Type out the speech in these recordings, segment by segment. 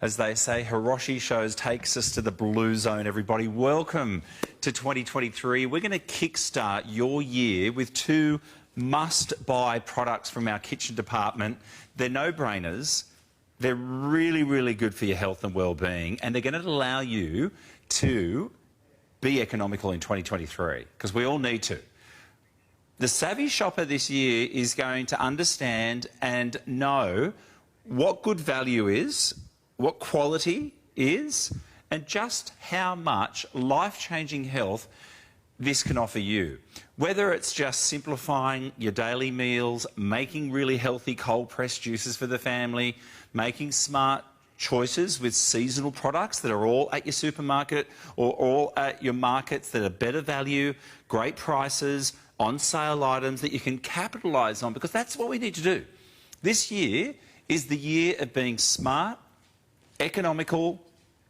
As they say, Heroshi shows takes us to the blue zone, everybody. Welcome to 2023. We're going to kickstart your year with two must-buy products from our kitchen department. They're no-brainers. They're really, really good for your health and well-being, and they're going to allow you to be economical in 2023, because we all need to. The savvy shopper this year is going to understand and know what good value is, what quality is, and just how much life-changing health this can offer you. Whether it's just simplifying your daily meals, making really healthy cold-pressed juices for the family, making smart choices with seasonal products that are all at your supermarket or all at your markets that are better value, great prices, on-sale items that you can capitalise on, because that's what we need to do. This year is the year of being smart, economical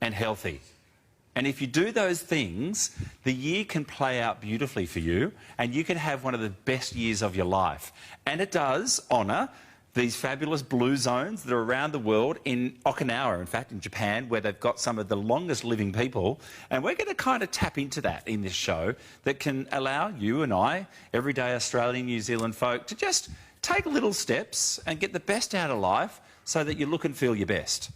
and healthy. And if you do those things, the year can play out beautifully for you and you can have one of the best years of your life. And it does honour these fabulous blue zones that are around the world, in Okinawa, in fact, in Japan, where they've got some of the longest living people. And we're going to kind of tap into that in this show that can allow you and I, everyday Australian, New Zealand folk, to just take little steps and get the best out of life so that you look and feel your best.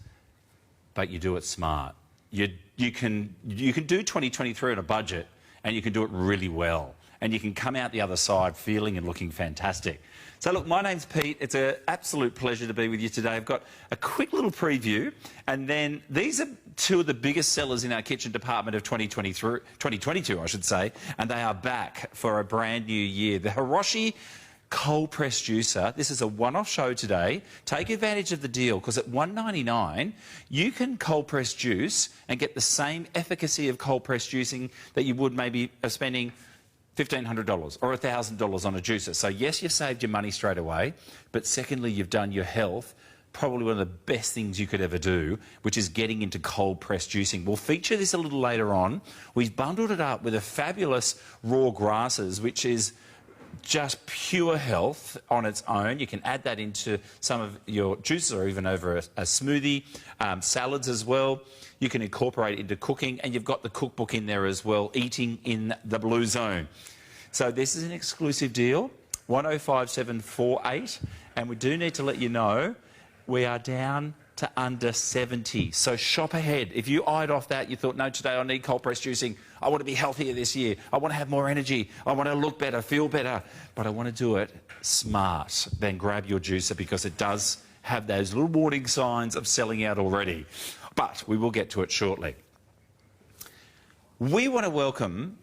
But you do it smart. You can do 2023 on a budget, and you can do it really well. And you can come out the other side feeling and looking fantastic. So look, my name's Pete. It's an absolute pleasure to be with you today. I've got a quick little preview, and then these are two of the biggest sellers in our kitchen department of 2022, I should say, and they are back for a brand new year. The Heroshi cold press juicer. This is a one-off show today. Take advantage of the deal, because at $1.99 you can cold press juice and get the same efficacy of cold press juicing that you would maybe of spending $1,500 or $1,000 on a juicer. So yes, you've saved your money straight away, but secondly, you've done your health probably one of the best things you could ever do, which is getting into cold press juicing. We'll feature this a little later on. We've bundled it up with a fabulous raw grasses, which is just pure health on its own. You can add that into some of your juices or even over a smoothie, salads as well. You can incorporate it into cooking, and you've got the cookbook in there as well, Eating in the Blue Zone. So this is an exclusive deal, 105748, and we do need to let you know we are down to under 70. So shop ahead. If you eyed off that, you thought, no, today I need cold press juicing. I want to be healthier this year. I want to have more energy. I want to look better, feel better. But I want to do it smart. Then grab your juicer, because it does have those little warning signs of selling out already. But we will get to it shortly. We want to welcome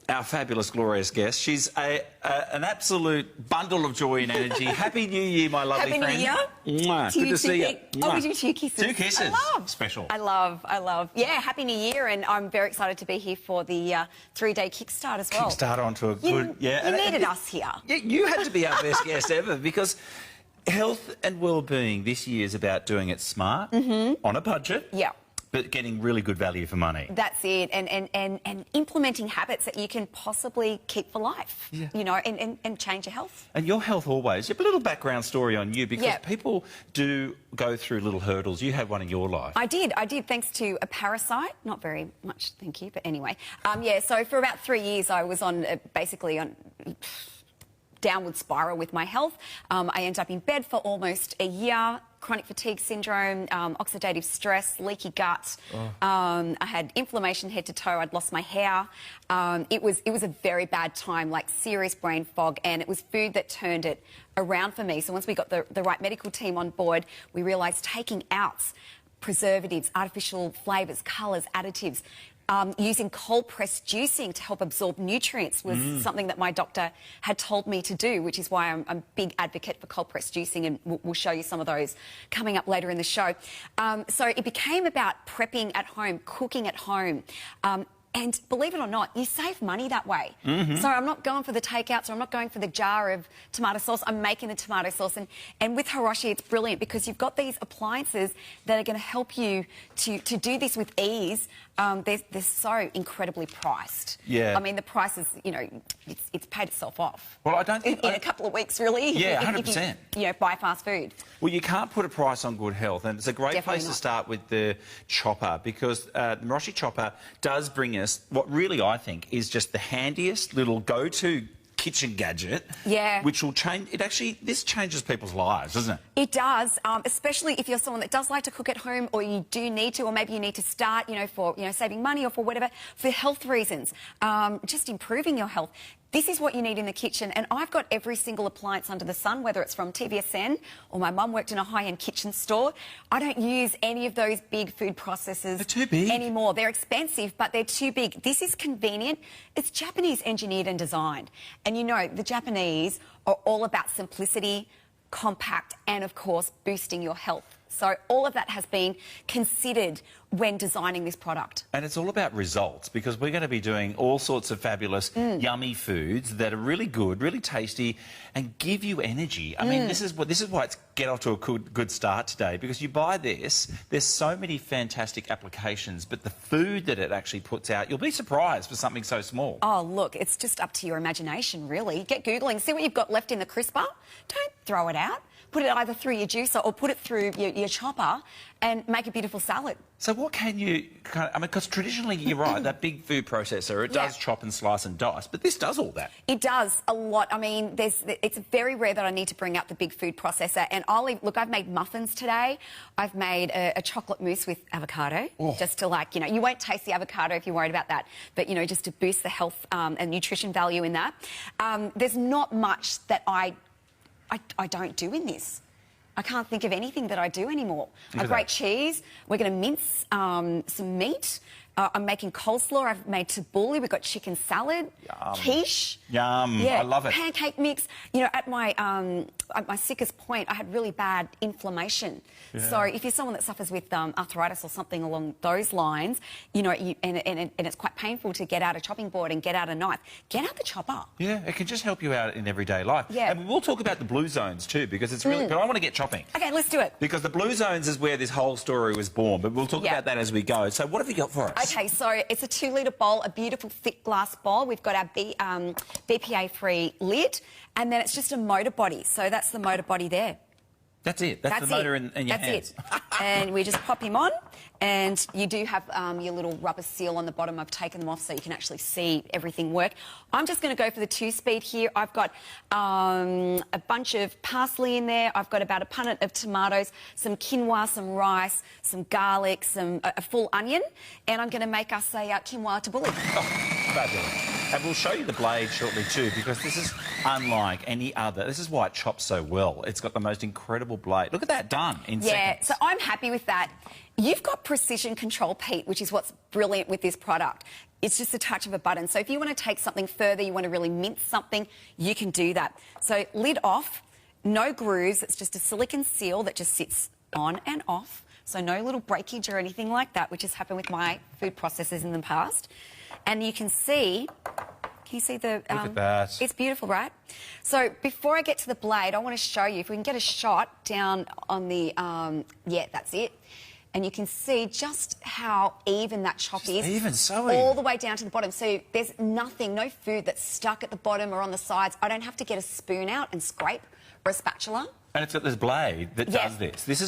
our fabulous, glorious guest. She's an absolute bundle of joy and energy. Happy New Year, my lovely friend. Happy New Year. Mwah. Good to see you. Oh, we do 2 kisses. 2 kisses. I love. Special. I love. Yeah, Happy New Year, and I'm very excited to be here for the 3-day kickstart as well. Kickstart onto a good... You needed us here. Yeah, you had to be our best guest ever, because health and well-being this year is about doing it smart, on a budget. Yeah. But getting really good value for money. That's it, and implementing habits that you can possibly keep for life, you know, and change your health. And your health always. You have a little background story on you, because people do go through little hurdles. You had one in your life. I did, thanks to a parasite. Not very much, thank you, but anyway. Yeah, so for about 3 years I was on, basically on... downward spiral with my health. I ended up in bed for almost a year. Chronic fatigue syndrome, oxidative stress, leaky gut. I had inflammation head to toe. I'd lost my hair. It was a very bad time, like serious brain fog, and it was food that turned it around for me. So once we got the right medical team on board, we realised taking out preservatives, artificial flavours, colours, additives, using cold-pressed juicing to help absorb nutrients was something that my doctor had told me to do, which is why I'm a big advocate for cold-pressed juicing, and we'll show you some of those coming up later in the show. So it became about prepping at home, cooking at home. And believe it or not, you save money that way. So I'm not going for the takeouts, or I'm not going for the jar of tomato sauce. I'm making the tomato sauce. And with Hiroshi, it's brilliant because you've got these appliances that are going to help you to do this with ease. They're so incredibly priced. Yeah. I mean, the price is, you know, it's paid itself off. Well, I don't think... In a couple of weeks, really. Yeah, 100%. If you know, buy fast food. Well, you can't put a price on good health, and it's a great Definitely place to not. start with the chopper, because the Maruchi Chopper does bring us what really I think is just the handiest little go-to kitchen gadget. Yeah. Which will change... This changes people's lives, doesn't it? It does, especially if you're someone that does like to cook at home, or you do need to, or maybe you need to start, you know, for, you know, saving money or for whatever, for health reasons, just improving your health. This is what you need in the kitchen, and I've got every single appliance under the sun, whether it's from TVSN or my mum worked in a high-end kitchen store. I don't use any of those big food processors. They're too big. Anymore. They're expensive, but they're too big. This is convenient. It's Japanese engineered and designed. And you know, the Japanese are all about simplicity, compact, and of course, boosting your health. So all of that has been considered when designing this product. And it's all about results, because we're going to be doing all sorts of fabulous, yummy foods that are really good, really tasty, and give you energy. I mean, this is why it's get off to a good start today, because you buy this, there's so many fantastic applications, but the food that it actually puts out, you'll be surprised for something so small. Oh, look, it's just up to your imagination, really. Get Googling, see what you've got left in the crisper. Don't throw it out. Put it either through your juicer or put it through your chopper and make a beautiful salad. So what can you... I mean, because traditionally, you're right, that big food processor, it does chop and slice and dice, but this does all that. It does a lot. I mean, it's very rare that I need to bring out the big food processor. And look, I've made muffins today. I've made a chocolate mousse with avocado, just to, like, you know, you won't taste the avocado if you're worried about that, but, you know, just to boost the health and nutrition value in that. There's not much that I don't do in this. I can't think of anything that I do anymore. I grate cheese. We're going to mince some meat. I'm making coleslaw. I've made tabbouleh. We've got chicken salad, quiche. Yum. Yeah, I love it. Pancake mix. You know, at my sickest point, I had really bad inflammation. Yeah. So if you're someone that suffers with arthritis or something along those lines, you know, and it's quite painful to get out a chopping board and get out a knife, get out the chopper. Yeah, it can just help you out in everyday life. Yeah. And we'll talk about the blue zones too, because it's really... But I want to get chopping. Okay, let's do it. Because the blue zones is where this whole story was born, but we'll talk about that as we go. So what have you got for us? Okay, so it's a 2-litre bowl, a beautiful thick glass bowl. We've got our BPA-free lid, and then it's just a motor body. So that's the motor body there. That's it. That's the motor in your hands. That's it. And we just pop him on, and you do have your little rubber seal on the bottom. I've taken them off so you can actually see everything work. I'm just going to go for the 2-speed here. I've got a bunch of parsley in there. I've got about a punnet of tomatoes, some quinoa, some rice, some garlic, a full onion, and I'm going to make us a quinoa tabbouleh. Oh, fabulous. And we'll show you the blade shortly too, because this is unlike any other. This is why it chops so well. It's got the most incredible blade. Look at that, done in seconds. Yeah, so I'm happy with that. You've got precision control, Pete, which is what's brilliant with this product. It's just a touch of a button. So if you want to take something further, you want to really mince something, you can do that. So lid off, no grooves. It's just a silicone seal that just sits on and off. So no little breakage or anything like that, which has happened with my food processors in the past. And you can see... Can you see the... Look at that. It's beautiful, right? So before I get to the blade, I want to show you, if we can get a shot down on the... yeah, that's it. And you can see just how even that chop is. Even, so all the way down to the bottom. So there's nothing, no food that's stuck at the bottom or on the sides. I don't have to get a spoon out and scrape or a spatula. And it's got this blade that does this. This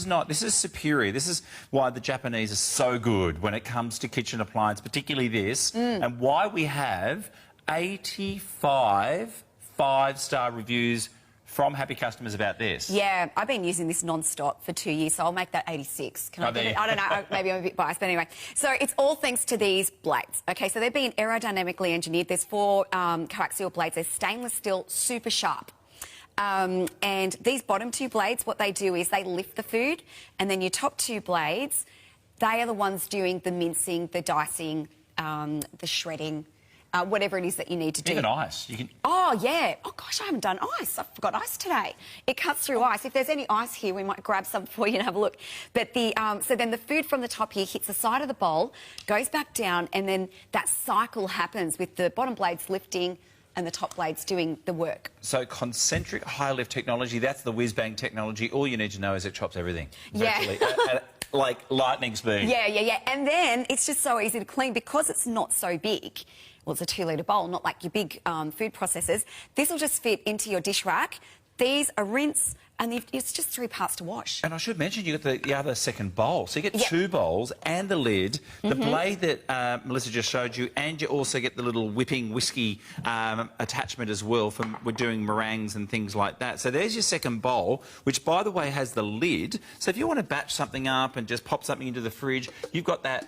is superior. This is why the Japanese are so good when it comes to kitchen appliance, particularly this, and why we have 85 5-star reviews from happy customers about this. Yeah, I've been using this non-stop for 2 years, so I'll make that 86. Can I do it? I don't know, maybe I'm a bit biased, but anyway. So it's all thanks to these blades. Okay, so they're being aerodynamically engineered. There's 4 coaxial blades. They're stainless steel, super sharp. And these bottom 2 blades, what they do is they lift the food, and then your top 2 blades, they are the ones doing the mincing, the dicing, the shredding, whatever it is that you need to do. Even ice. You can... Oh, yeah. Oh, gosh, I haven't done ice. I forgot ice today. It cuts through ice. If there's any ice here, we might grab some for you and have a look. But so then the food from the top here hits the side of the bowl, goes back down, and then that cycle happens with the bottom blades lifting and the top blades doing the work. So concentric high lift technology, that's the whiz-bang technology. All you need to know is it chops everything. Yeah. At like lightning speed. Yeah. And then it's just so easy to clean because it's not so big. Well, it's a 2-litre bowl, not like your big food processors. This will just fit into your dish rack. These are rinse, and it's just 3 parts to wash. And I should mention you get the other second bowl. So you get 2 bowls and the lid, the blade that Melissa just showed you, and you also get the little whipping whiskey attachment as well for we're doing meringues and things like that. So there's your second bowl, which, by the way, has the lid. So if you want to batch something up and just pop something into the fridge, you've got that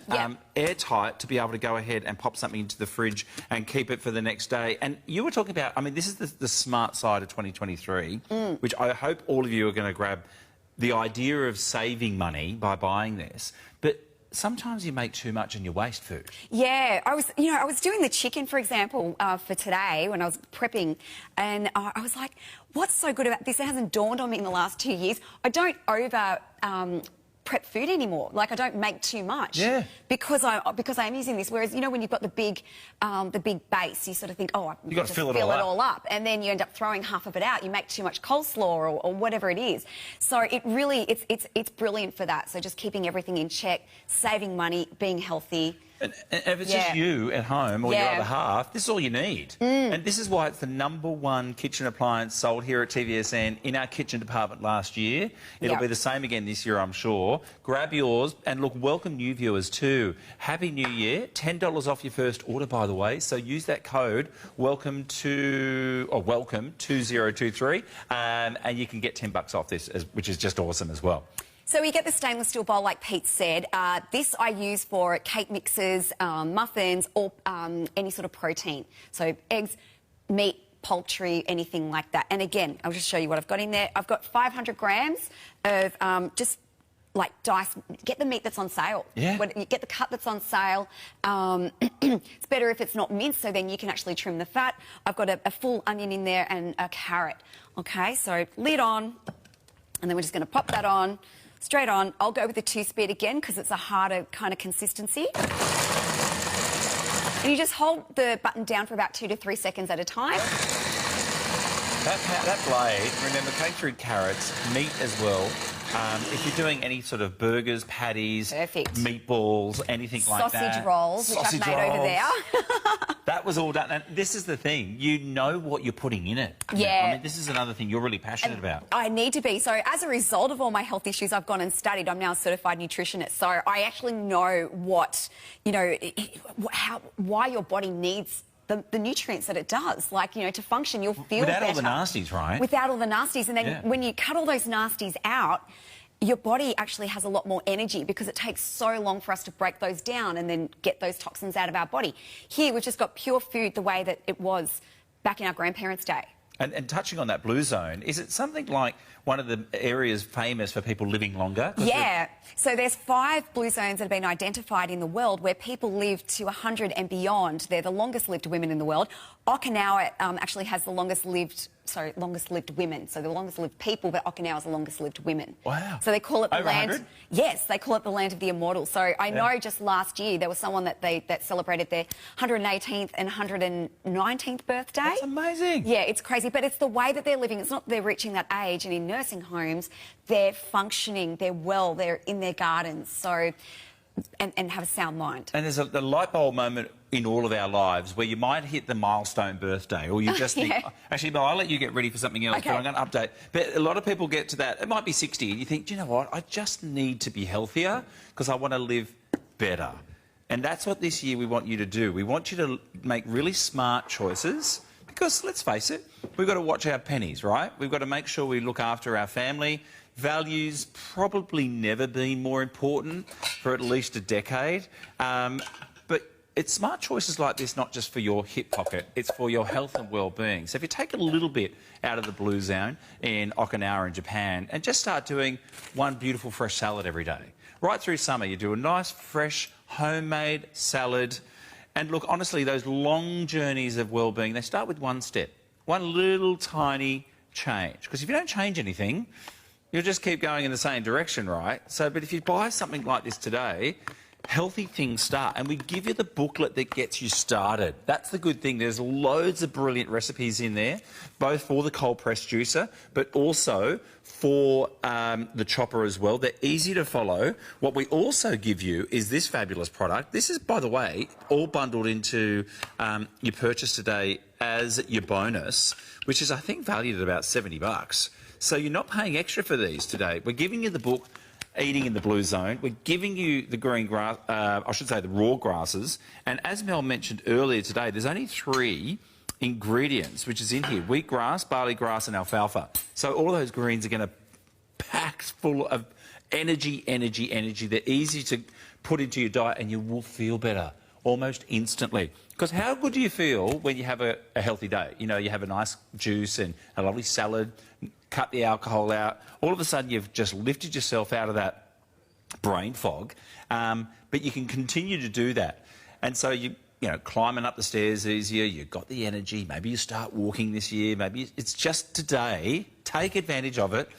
airtight to be able to go ahead and pop something into the fridge and keep it for the next day. And you were talking about, I mean, this is the smart side of 2023, which I hope all of you are going to grab the idea of saving money by buying this. But sometimes you make too much and you waste food. Yeah, I was doing the chicken, for example, for today when I was prepping, and I was like, what's so good about this? It hasn't dawned on me in the last 2 years. I don't prep food anymore. Like, I don't make too much. Yeah. Because I am using this. Whereas, you know, when you've got the big base, you sort of think, oh, You've got to fill it all up. And then you end up throwing half of it out. You make too much coleslaw or whatever it is. So it really, it's brilliant for that. So just keeping everything in check, saving money, being healthy. And if it's just you at home or your other half, this is all you need. And this is why it's the #1 kitchen appliance sold here at TVSN in our kitchen department last year. It'll be the same again this year, I'm sure. Grab yours and look, welcome new viewers too. Happy New Year. $10 off your first order, by the way. So use that code welcome 2023 and you can get $10 off this, which is just awesome as well. So we get the stainless steel bowl, like Pete said. This I use for cake mixes, muffins, or any sort of protein. So eggs, meat, poultry, anything like that. And again, I'll just show you what I've got in there. I've got 500 grams of just like dice. Get the meat that's on sale. Yeah. You get the cut that's on sale. It's better if it's not minced, so then you can actually trim the fat. I've got a full onion in there and a carrot. Okay, so lid on, and then we're just going to pop that on. Straight on. I'll go with the 2-speed again because it's a harder kind of consistency. And you just hold the button down for about 2 to 3 seconds at a time. That blade, remember, going through carrots, meat as well. If you're doing any sort of burgers, patties, meatballs, anything like that. Sausage rolls, which I've made over there. That was all done. And this is the thing. You know what you're putting in it. Yeah. I mean, this is another thing you're really passionate about. I need to be. So as a result of all my health issues, I've gone and studied. I'm now a certified nutritionist. So I actually know what, you know, why your body needs the nutrients that it does. Like, you know, to function, you'll feel Without better. all the nasties, right? Without all the nasties. And then when you cut all those nasties out, your body actually has a lot more energy because it takes so long for us to break those down and then get those toxins out of our body. Here, we've just got pure food the way that it was back in our grandparents' day. And touching on that blue zone, is it something like one of the areas famous for people living longer? Yeah. So there's 5 blue zones that have been identified in the world where people live to 100 and beyond. They're the longest lived women in the world. Okinawa actually has the longest lived women. So the longest lived people, but Okinawa is the longest lived women. Wow. So they call it the Over land. 100? Yes, they call it the land of the immortals. So I know just last year there was someone that celebrated their 118th and 119th birthday. That's amazing. Yeah, it's crazy, but it's the way that they're living. It's not they're reaching that age, and in nursing homes, they're functioning, they're well, they're in their gardens, so and have a sound mind. And there's a light bulb moment in all of our lives where you might hit the milestone birthday, or you just think, actually, Mel, I'll let you get ready for something else, but I'm going to update. But a lot of people get to that, it might be 60, and you think, do you know what, I just need to be healthier because I want to live better. And that's what this year we want you to do. We want you to make really smart choices because, let's face it, we've got to watch our pennies, right? We've got to make sure we look after our family. Values probably never been more important for at least a decade. But it's smart choices like this, not just for your hip pocket, it's for your health and well-being. So if you take a little bit out of the blue zone in Okinawa in Japan and just start doing one beautiful fresh salad every day. Right through summer, you do a nice, fresh, homemade salad. And look, honestly, those long journeys of well-being, they start with one step, one little tiny change. Because if you don't change anything, you'll just keep going in the same direction, right? So, but if you buy something like this today, healthy things start. And we give you the booklet that gets you started. That's the good thing. There's loads of brilliant recipes in there, both for the cold press juicer, but also for the chopper as well. They're easy to follow. What we also give you is this fabulous product. This is, by the way, all bundled into your purchase today as your bonus, which is, I think, valued at about $70. So you're not paying extra for these today. We're giving you the book, Eating in the Blue Zone. We're giving you the green grass, I should say the raw grasses. And as Mel mentioned earlier today, there's only 3 ingredients which is in here: wheatgrass, barley grass and alfalfa. So all of those greens are going to pack full of energy. They're easy to put into your diet and you will feel better almost instantly. Because how good do you feel when you have a healthy day? You know, you have a nice juice and a lovely salad, cut the alcohol out. All of a sudden you've just lifted yourself out of that brain fog, but you can continue to do that. And so you know, climbing up the stairs easier, you've got the energy, maybe you start walking this year, maybe it's just today, take advantage of it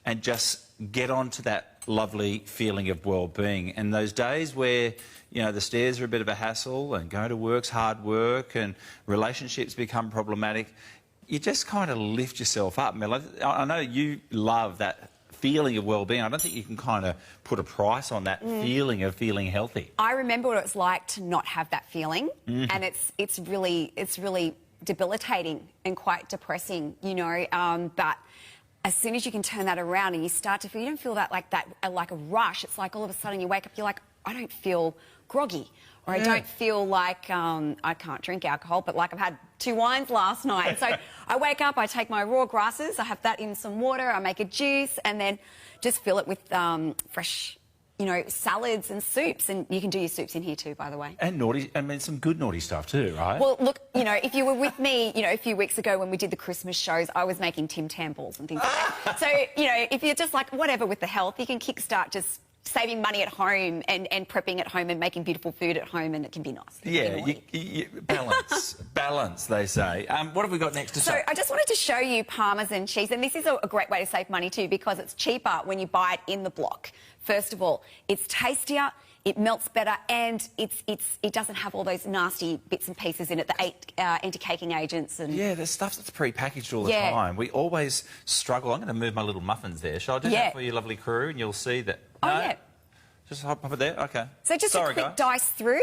and just get on to that lovely feeling of well-being. And those days where, you know, the stairs are a bit of a hassle and going to work's hard work and relationships become problematic, you just kind of lift yourself up. Mel, I know you love that feeling of well-being. I don't think you can kind of put a price on that feeling of feeling healthy. I remember what it's like to not have that feeling, and it's really debilitating and quite depressing, you know. But as soon as you can turn that around and you start to feel, you don't feel that like a rush. It's like all of a sudden you wake up, you're like, I don't feel groggy. Or I don't feel like I can't drink alcohol, but like I've had 2 wines last night. So I wake up, I take my raw grasses, I have that in some water, I make a juice, and then just fill it with fresh, you know, salads and soups. And you can do your soups in here too, by the way. And naughty, I mean, some good naughty stuff too, right? Well, look, you know, if you were with me, you know, a few weeks ago when we did the Christmas shows, I was making Tim Tam balls and things like that. So, you know, if you're just like, whatever with the health, you can kickstart just saving money at home and prepping at home and making beautiful food at home, and it can be nice. Yeah, balance, they say. What have we got next to say? So I just wanted to show you Parmesan cheese, and this is a great way to save money too, because it's cheaper when you buy it in the block. First of all, it's tastier, it melts better, and it doesn't have all those nasty bits and pieces in it, the anti-caking agents. And yeah, there's stuff that's pre-packaged all the time. We always struggle. I'm going to move my little muffins there. Shall I do that for your lovely crew? And you'll see that. Oh, no? yeah. Just pop it there? OK. So just a quick dice through,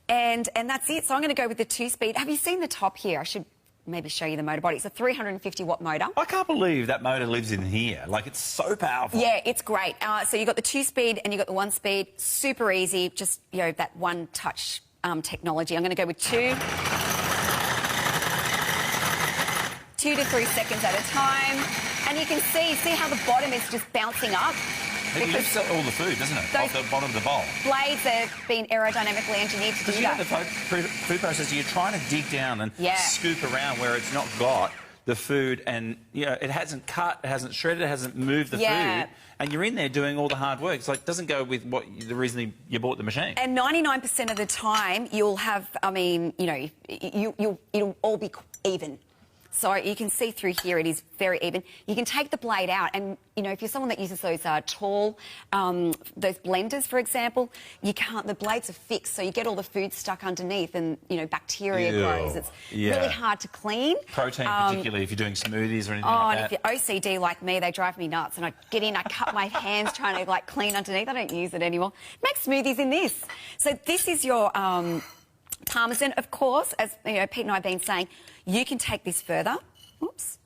and that's it. So I'm going to go with the 2-speed. Have you seen the top here? I should maybe show you the motor body. It's a 350-watt motor. I can't believe that motor lives in here. Like, it's so powerful. Yeah, it's great. So you've got the 2-speed and you've got the 1-speed. Super easy. Just, you know, that one-touch technology. I'm going to go with 2 to 3 seconds at a time. And you can see how the bottom is just bouncing up. It lifts up all the food, doesn't it, off the bottom of the bowl? Blades have been aerodynamically engineered to do that. Because you know the food processor, you're trying to dig down and scoop around where it's not got the food, and you know, it hasn't cut, it hasn't shredded, it hasn't moved the food, and you're in there doing all the hard work. It's like, it doesn't go with what the reason you bought the machine. And 99% of the time, you'll have, I mean, you know, it'll all be even. So you can see through here, it is very even. You can take the blade out, and, you know, if you're someone that uses those tall, those blenders, for example, you can't, the blades are fixed, so you get all the food stuck underneath and, you know, bacteria grows. It's really hard to clean. Protein, particularly if you're doing smoothies or anything like that. And if you're OCD like me, they drive me nuts, and I get in, I cut my hands trying to, like, clean underneath. I don't use it anymore. Make smoothies in this. So this is your Parmesan, of course, as you know, Pete and I have been saying, you can take this further. Oops.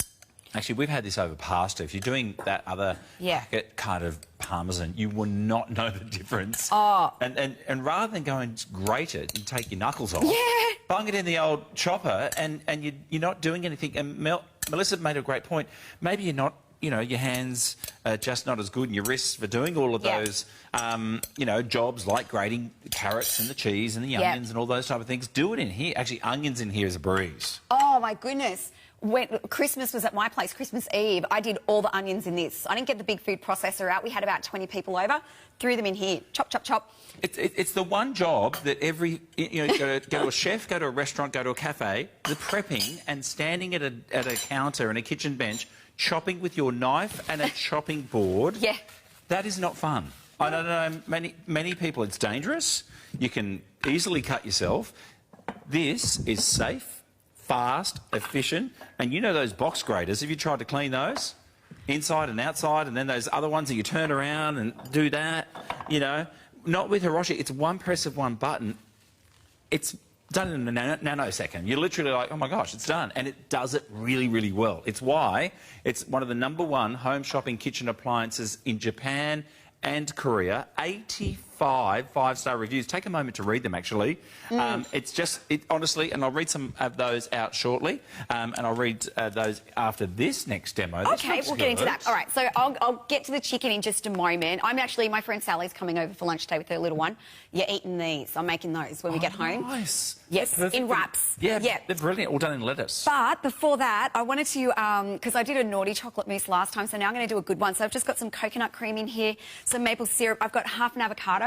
Actually, we've had this over pasta. If you're doing that other packet kind of Parmesan, you will not know the difference. Oh. And rather than go and grate it, you take your knuckles off. Yeah. Bung it in the old chopper, and you're not doing anything. And Melissa made a great point. Maybe you're not, you know, your hands are just not as good, and your wrists for doing all of those, you know, jobs like grating the carrots and the cheese and the onions and all those type of things. Do it in here. Actually, onions in here is a breeze. Oh, my goodness. when Christmas was at my place, Christmas Eve, I did all the onions in this. I didn't get the big food processor out. We had about 20 people over, threw them in here, chop, chop, chop. It's the one job that every, you know, go to a chef, go to a restaurant, go to a cafe, the prepping and standing at a counter and a kitchen bench, chopping with your knife and a chopping board. Yeah. That is not fun. I don't know, many people, it's dangerous. You can easily cut yourself. This is safe, fast, efficient. And you know those box graters, have you tried to clean those? Inside and outside, and then those other ones that you turn around and do that, you know. Not with Heroshi, it's one press of one button. It's done in a nanosecond. You're literally like, oh my gosh, it's done. And it does it really, really well. It's why it's one of the #1 home shopping kitchen appliances in Japan and Korea. 85 five-star reviews. Take a moment to read them, actually. It's just, honestly, and I'll read some of those out shortly, and I'll read those after this next demo. Okay, we'll get into that. All right, so I'll get to the chicken in just a moment. My friend Sally's coming over for lunch today with her little one. You're eating these. I'm making those when we get home. Nice. Yes, in wraps. Yeah, they're brilliant, all done in lettuce. But before that, I wanted to, because I did a naughty chocolate mousse last time, so now I'm going to do a good one. So I've just got some coconut cream in here, some maple syrup. I've got half an avocado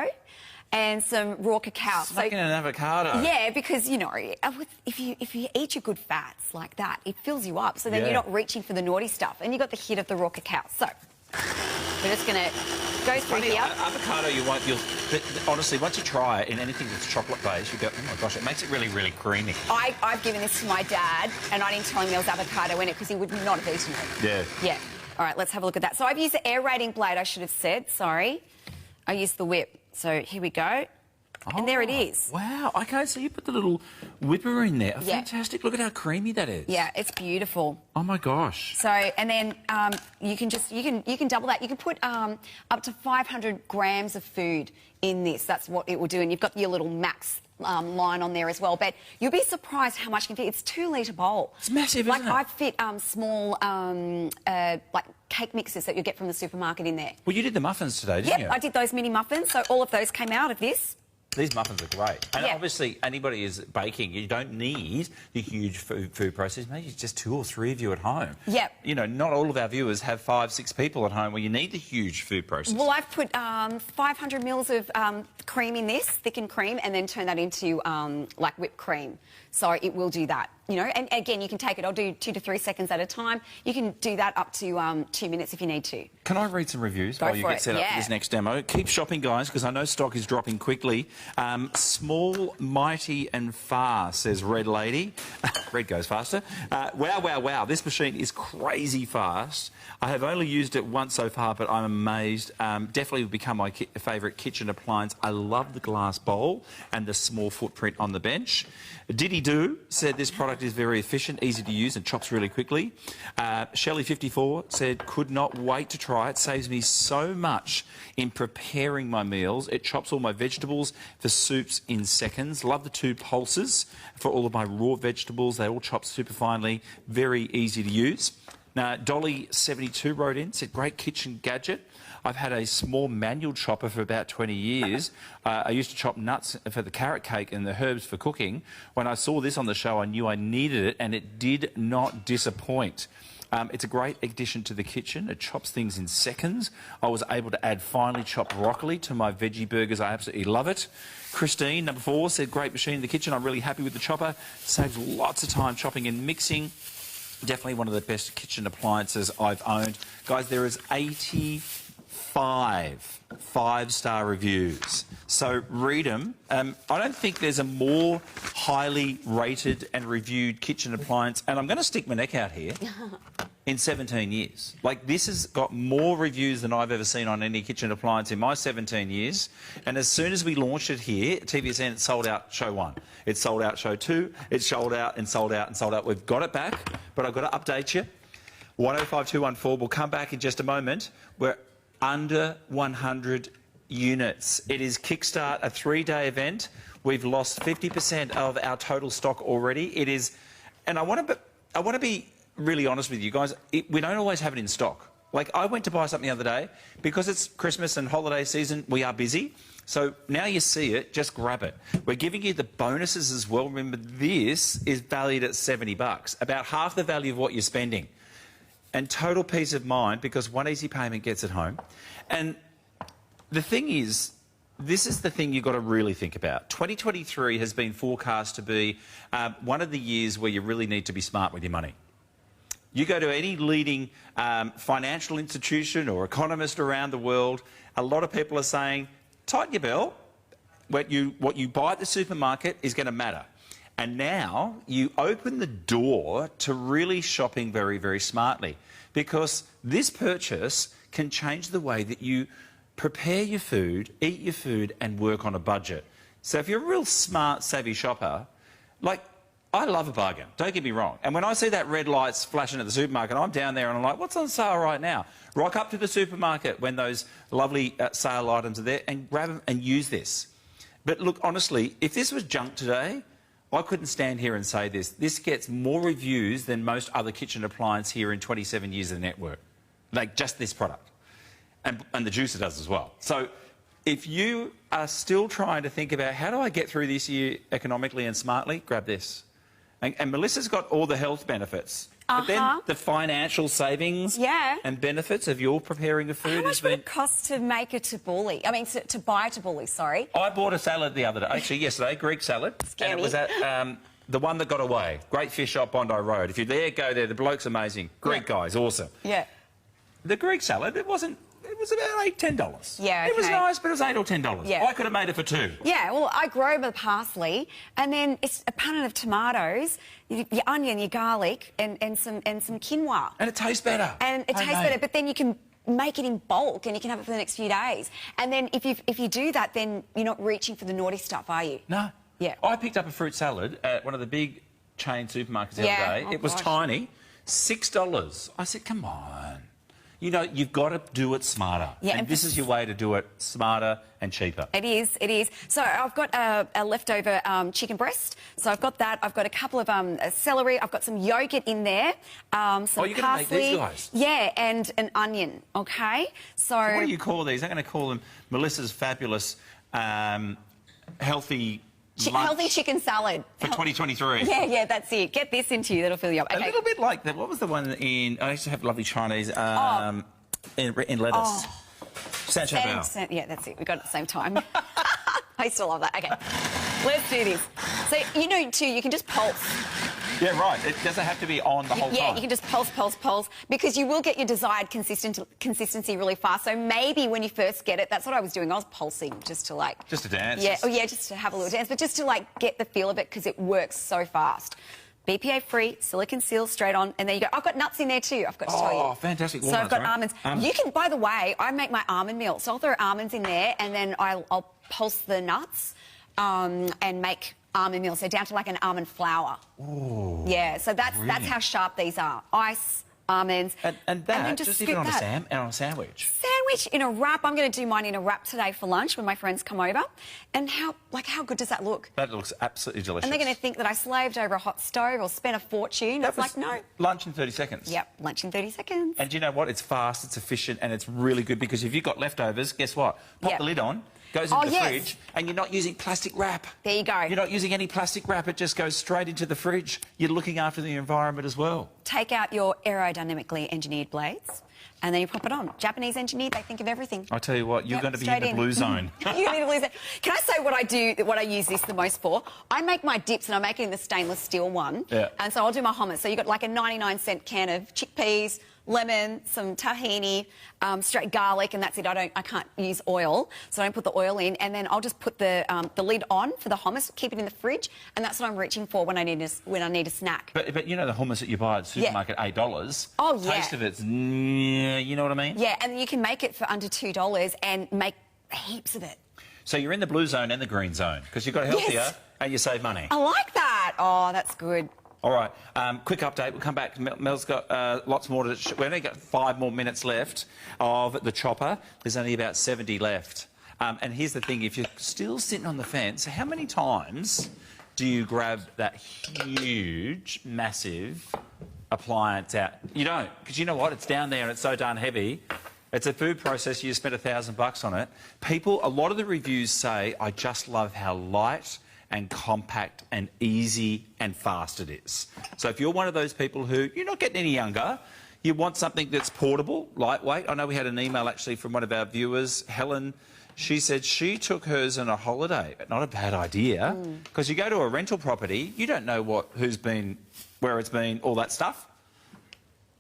and some raw cacao. Making an avocado. Yeah, because, you know, if you eat your good fats like that, it fills you up. So then you're not reaching for the naughty stuff. And you got the hit of the raw cacao. So we're just going to go through here. Avocado, honestly, once you try it in anything that's chocolate-based, you go, oh, my gosh, it makes it really, really creamy. I've given this to my dad, and I didn't tell him there was avocado in it because he would not have eaten it. Yeah. Yeah. All right, let's have a look at that. So I've used the aerating blade, I should have said. Sorry. I used the whip. So here we go. And there it is. Wow. Okay, so you put the little whipper in there. Yeah. Fantastic. Look at how creamy that is. Yeah, it's beautiful. Oh, my gosh. So, and then you can double that. You can put up to 500 grams of food in this. That's what it will do. And you've got your little max line on there as well. But you'll be surprised how much you can fit. It's 2-litre bowl. It's massive, isn't it? Like, I fit small, like, cake mixes that you get from the supermarket in there. Well, you did the muffins today, didn't you? Yep, I did those mini muffins. So all of those came out of this. These muffins are great. And obviously, anybody is baking, you don't need the huge food process. Maybe just 2 or 3 of you at home. Yep. You know, not all of our viewers have 5, 6 people at home where you need the huge food process. Well, I've put 500 mils of cream in this, thickened cream, and then turn that into, like, whipped cream. So it will do that, you know. And, again, you can take it. I'll do 2 to 3 seconds at a time. You can do that up to 2 minutes if you need to. Can I read some reviews while you get set up for this next demo? Keep shopping, guys, because I know stock is dropping quickly. Small, mighty and far, says Red Lady. Red goes faster. Wow, wow, wow. This machine is crazy fast. I have only used it once so far, but I'm amazed. Definitely will become my favourite kitchen appliance. I love the glass bowl and the small footprint on the bench. Diddy Doo said this product is very efficient, easy to use and chops really quickly. Shelley54 said, could not wait to try it. Saves me so much in preparing my meals. It chops all my vegetables for soups in seconds. Love the 2 pulses for all of my raw vegetables. They all chop super finely. Very easy to use. Now, Dolly72 wrote in, said, great kitchen gadget. I've had a small manual chopper for about 20 years. I used to chop nuts for the carrot cake and the herbs for cooking. When I saw this on the show, I knew I needed it, and it did not disappoint. It's a great addition to the kitchen. It chops things in seconds. I was able to add finely chopped broccoli to my veggie burgers. I absolutely love it. Christine, number 4, said, great machine in the kitchen. I'm really happy with the chopper. Saves lots of time chopping and mixing. Definitely one of the best kitchen appliances I've owned. Guys, there is 85 5-star reviews. So read them. I don't think there's a more highly rated and reviewed kitchen appliance, and I'm going to stick my neck out here, in 17 years. Like, this has got more reviews than I've ever seen on any kitchen appliance in my 17 years. And as soon as we launched it here, TVSN, it sold out show 1. It sold out show 2. It sold out and sold out and sold out. We've got it back, but I've got to update you. 105214. We'll come back in just a moment. We're under 100 units. It is Kickstart, a 3-day event. We've lost 50% of our total stock already. It is, and I want to be really honest with you guys. We don't always have it in stock. Like, I went to buy something the other day because it's Christmas and holiday season. We are busy. So now you see it, just grab it. We're giving you the bonuses as well. Remember, this is valued at $70, about half the value of what you're spending. And total peace of mind because one easy payment gets it home. And the thing is, this is the thing you've got to really think about. 2023 has been forecast to be one of the years where you really need to be smart with your money. You go to any leading financial institution or economist around the world, a lot of people are saying, tighten your belt. What you buy at the supermarket is going to matter. And now you open the door to really shopping very, very smartly because this purchase can change the way that you prepare your food, eat your food and work on a budget. So if you're a real smart, savvy shopper, like, I love a bargain, don't get me wrong. And when I see that red lights flashing at the supermarket, I'm down there and I'm like, what's on sale right now? Rock up to the supermarket when those lovely sale items are there and grab them and use this. But look, honestly, if this was junk today, I couldn't stand here and say this. This gets more reviews than most other kitchen appliance here in 27 years of the network. Like, just this product. And the juicer does as well. So if you are still trying to think about how do I get through this year economically and smartly, grab this. And Melissa's got all the health benefits. But then the financial savings and benefits of your preparing of food. How much would it cost to make a tabbouleh? I mean, to buy a tabbouleh, sorry. I bought a salad the other day, actually yesterday, Greek salad. Scary. And it was at the one that got away, Great Fish Shop, Bondi Road. If you're there, go there. The bloke's amazing. Greek guy's awesome. Yeah. The Greek salad, it was about $10. Yeah, okay. It was nice, but it was $8 or $10. Yeah. I could have made it for $2. Yeah, well, I grow the parsley, and then it's a punnet of tomatoes, your onion, your garlic, and some quinoa. And it tastes better. And it tastes better, but then you can make it in bulk, and you can have it for the next few days. And then if you do that, then you're not reaching for the naughty stuff, are you? No. Yeah. I picked up a fruit salad at one of the big chain supermarkets the other day. Oh, it was tiny, $6. I said, come on. You know, you've got to do it smarter. Yeah, and this is your way to do it smarter and cheaper. It is, it is. So I've got a leftover chicken breast. So I've got that. I've got a couple of celery. I've got some yogurt in there. Some you're going to make these guys? Yeah, and an onion, OK? So what do you call these? I'm going to call them Melissa's fabulous healthy... healthy chicken salad. For 2023. Yeah, that's it. Get this into you. That'll fill you up. Okay. A little bit like that. What was the one in... I used to have lovely Chinese in lettuce. Sancho. Yeah, that's it. We got it at the same time. I used to love that. OK, let's do this. So, you know, too, you can just pulse. Yeah, right. It doesn't have to be on the whole time. Yeah, you can just pulse, because you will get your desired consistency really fast. So maybe when you first get it, that's what I was doing. I was pulsing just to, like... Just to dance? Yeah, just to have a little dance, but just to, like, get the feel of it because it works so fast. BPA-free, silicone seal, straight on, and there you go. I've got nuts in there too, I've got to tell you. Oh, fantastic. So I've got almonds. You can, by the way, I make my almond meal, so I'll throw almonds in there and then I'll pulse the nuts and make almond meal, so down to like an almond flour. Ooh, yeah, so that's how sharp these are. Ice, almonds, and then just even on a sandwich. Sandwich in a wrap. I'm going to do mine in a wrap today for lunch when my friends come over. And how good does that look? That looks absolutely delicious. And they're going to think that I slaved over a hot stove or spent a fortune. It's like, no. Lunch in 30 seconds. Yep, lunch in 30 seconds. And do you know what? It's fast, it's efficient, and it's really good because if you've got leftovers, guess what? Pop the lid on. Goes into the fridge, and you're not using plastic wrap. There you go. You're not using any plastic wrap. It just goes straight into the fridge. You're looking after the environment as well. Take out your aerodynamically engineered blades, and then you pop it on. Japanese engineered, they think of everything. I tell you what, you're going to be in the blue zone. You're going to be in the blue zone. Can I say what I use this the most for? I make my dips, and I make it in the stainless steel one. Yeah. And so I'll do my hummus. So you've got like a 99-cent can of chickpeas, lemon, some tahini, straight garlic, and that's it. I can't use oil, so I don't put the oil in. And then I'll just put the lid on for the hummus, keep it in the fridge, and that's what I'm reaching for when I need a snack. But you know the hummus that you buy at the supermarket, $8. Oh yeah. Taste of it's, you know what I mean? Yeah, and you can make it for under $2 and make heaps of it. So you're in the blue zone and the green zone because you've got healthier and you save money. I like that. Oh, that's good. All right, quick update. We'll come back. Mel's got lots more to... We've only got 5 more minutes left of the chopper. There's only about 70 left. And here's the thing. If you're still sitting on the fence, how many times do you grab that huge, massive appliance out? You don't, because you know what? It's down there and it's so darn heavy. It's a food processor. You spent $1,000 on it. People, a lot of the reviews say, I just love how light and compact and easy and fast it is. So if you're one of those people who, you're not getting any younger, you want something that's portable, lightweight. I know we had an email actually from one of our viewers, Helen. She said she took hers on a holiday. Not a bad idea, because you go to a rental property, you don't know who's been, where it's been, all that stuff.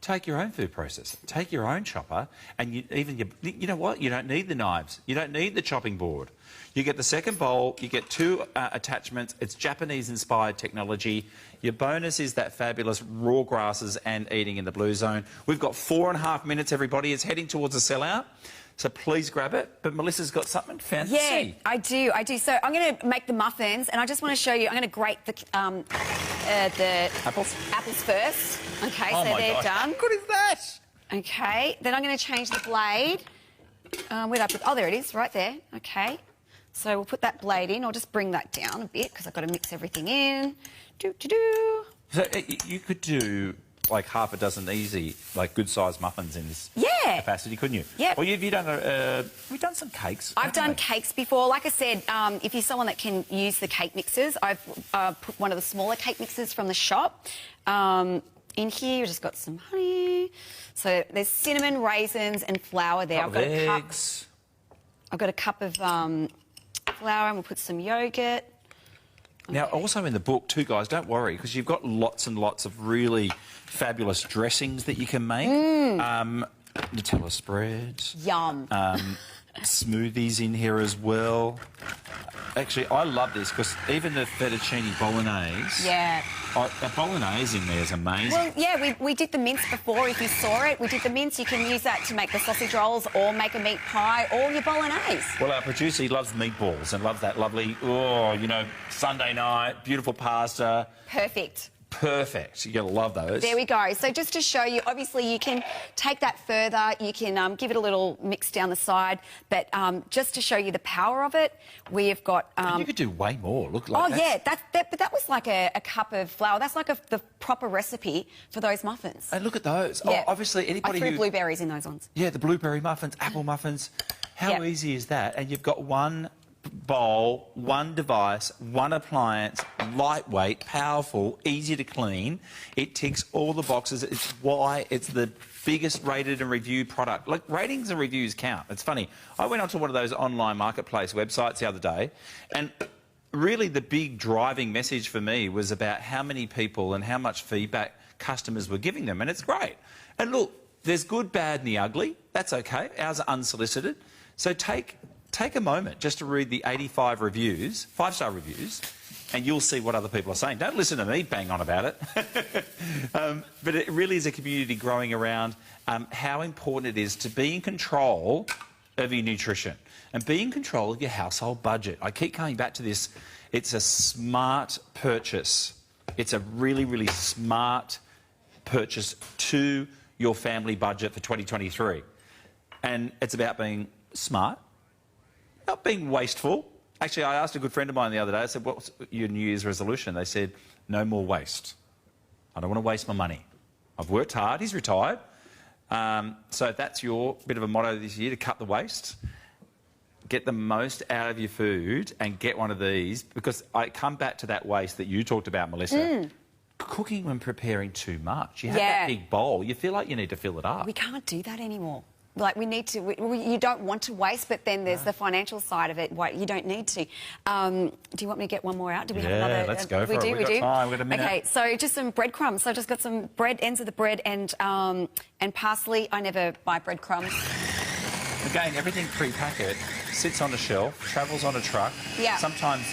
Take your own food processor, take your own chopper, and you know what? You don't need the knives. You don't need the chopping board. You get the second bowl, you get 2 attachments. It's Japanese-inspired technology. Your bonus is that fabulous raw grasses and eating in the blue zone. We've got 4.5 minutes, everybody. It's heading towards a sellout. So please grab it. But Melissa's got something fancy. Yeah, I do. So I'm going to make the muffins, and I just want to show you. I'm going to grate the apples first. Okay, oh so they're gosh. done. How good is that? Okay, then I'm going to change the blade. Where did I put? Oh, there it is, right there. Okay, so we'll put that blade in. I'll just bring that down a bit because I've got to mix everything in. So you could do like half a dozen easy, like good-sized muffins in this capacity, couldn't you? Yeah. Well, you've done some cakes. I've done cakes before. Like I said, if you're someone that can use the cake mixers, I've put one of the smaller cake mixers from the shop in here. We've just got some honey. So there's cinnamon, raisins, and flour there. I've got eggs. I've got a cup of flour, and we'll put some yogurt. Now, also in the book, too, guys, don't worry, because you've got lots and lots of really fabulous dressings that you can make. Nutella spreads. Yum. Smoothies in here as well. Actually, I love this because even the fettuccine bolognese... Yeah. A bolognese in there is amazing. Well, yeah, we did the mince before, if you saw it. We did the mince. You can use that to make the sausage rolls or make a meat pie or your bolognese. Well, our producer, he loves meatballs and loves that lovely, Sunday night, beautiful pasta. Perfect. Perfect. You're going to love those. There we go. So just to show you, obviously you can take that further. You can give it a little mix down the side. But just to show you the power of it, we have got... you could do way more. Look like but that was like a cup of flour. That's like the proper recipe for those muffins. And look at those. Yeah. Oh, obviously, anybody I threw blueberries in those ones. Yeah, the blueberry muffins, apple muffins. How easy is that? And you've got one bowl, one device, one appliance, lightweight, powerful, easy to clean. It ticks all the boxes. It's why it's the biggest rated and reviewed product. Like, ratings and reviews count. It's funny. I went onto one of those online marketplace websites the other day, and really the big driving message for me was about how many people and how much feedback customers were giving them, and it's great. And look, there's good, bad and the ugly. That's okay. Ours are unsolicited. So take a moment just to read the 85 reviews, 5-star reviews, and you'll see what other people are saying. Don't listen to me bang on about it. But it really is a community growing around how important it is to be in control of your nutrition and be in control of your household budget. I keep coming back to this. It's a smart purchase. It's a really, really smart purchase to your family budget for 2023. And it's about being smart, not being wasteful. Actually, I asked a good friend of mine the other day, I said, what's your New Year's resolution? They said, no more waste. I don't want to waste my money. I've worked hard. He's retired. So if that's your bit of a motto this year, to cut the waste, get the most out of your food and get one of these, because I come back to that waste that you talked about, Melissa. Cooking when preparing too much. You have that big bowl, you feel like you need to fill it up. We can't do that anymore. Like, we need to... you don't want to waste, but then there's the financial side of it. You don't need to. Do you want me to get one more out? Do we have another... let's go for it. We We've got time. We've got a minute. OK, so just some breadcrumbs. So I've just got some ends of the bread and parsley. I never buy breadcrumbs. Again, everything pre-packet sits on a shelf, travels on a truck, sometimes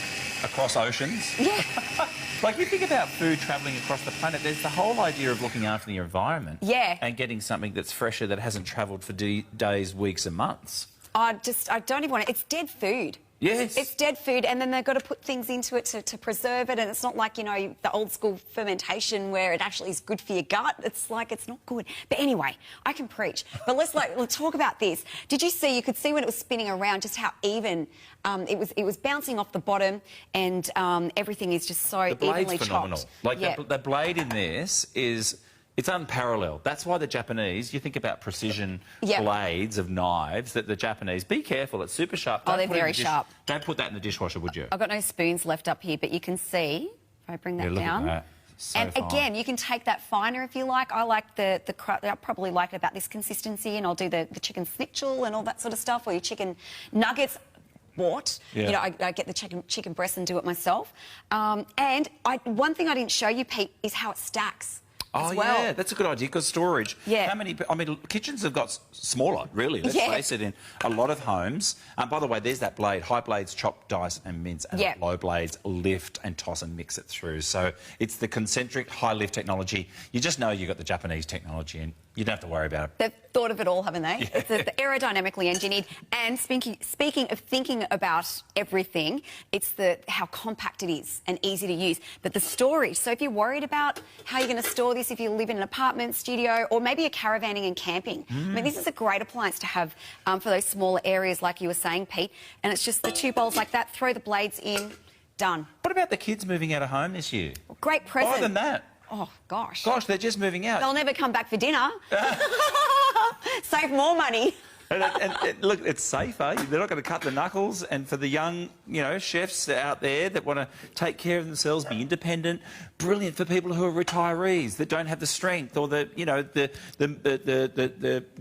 across oceans. Yeah. Like, you think about food travelling across the planet, there's the whole idea of looking after the environment. Yeah. And getting something that's fresher, that hasn't travelled for days, weeks and months. I don't even want it. It's dead food. Yes. It's dead food, and then they've got to put things into it to preserve it, and it's not like, the old school fermentation where it actually is good for your gut. It's like, it's not good. But anyway, I can preach. But let's talk about this. Did you see, you could see when it was spinning around just how even it was bouncing off the bottom, and everything is just so evenly chopped. The blade's phenomenal. Like, the blade in this is It's unparalleled. That's why the Japanese, you think about precision blades of knives, that the Japanese, be careful, it's super sharp. Oh, they're very sharp. Don't put that in the dishwasher, would you? I've got no spoons left up here, but you can see, if I bring that look down. At that. So and fine. again, you can take that finer if you like. I like I probably like it about this consistency, and I'll do the chicken schnitzel and all that sort of stuff, or your chicken nuggets. Bought. Yeah. You know, I get the chicken breast and do it myself. And one thing I didn't show you, Pete, is how it stacks. Oh, yeah, that's a good idea, because storage. Yeah. How many... I mean, kitchens have got smaller, really, let's face it, in a lot of homes. By the way, there's that blade. High blades chop, dice and mince, and low blades lift and toss and mix it through. So it's the concentric high lift technology. You just know you've got the Japanese technology, and you don't have to worry about it. They've thought of it all, haven't they? Yeah. It's aerodynamically engineered. And speaking of thinking about everything, it's how compact it is and easy to use. But the storage, so if you're worried about how you're going to store this, if you live in an apartment, studio, or maybe you're caravanning and camping, I mean, this is a great appliance to have for those smaller areas, like you were saying, Pete. And it's just the 2 bowls like that, throw the blades in, done. What about the kids moving out of home this year? Great present. Other than that. Oh, gosh. Gosh, they're just moving out. They'll never come back for dinner. Save more money. And look, it's safer. They're not going to cut the knuckles. And for the young, chefs out there that want to take care of themselves, be independent, brilliant for people who are retirees that don't have the strength or the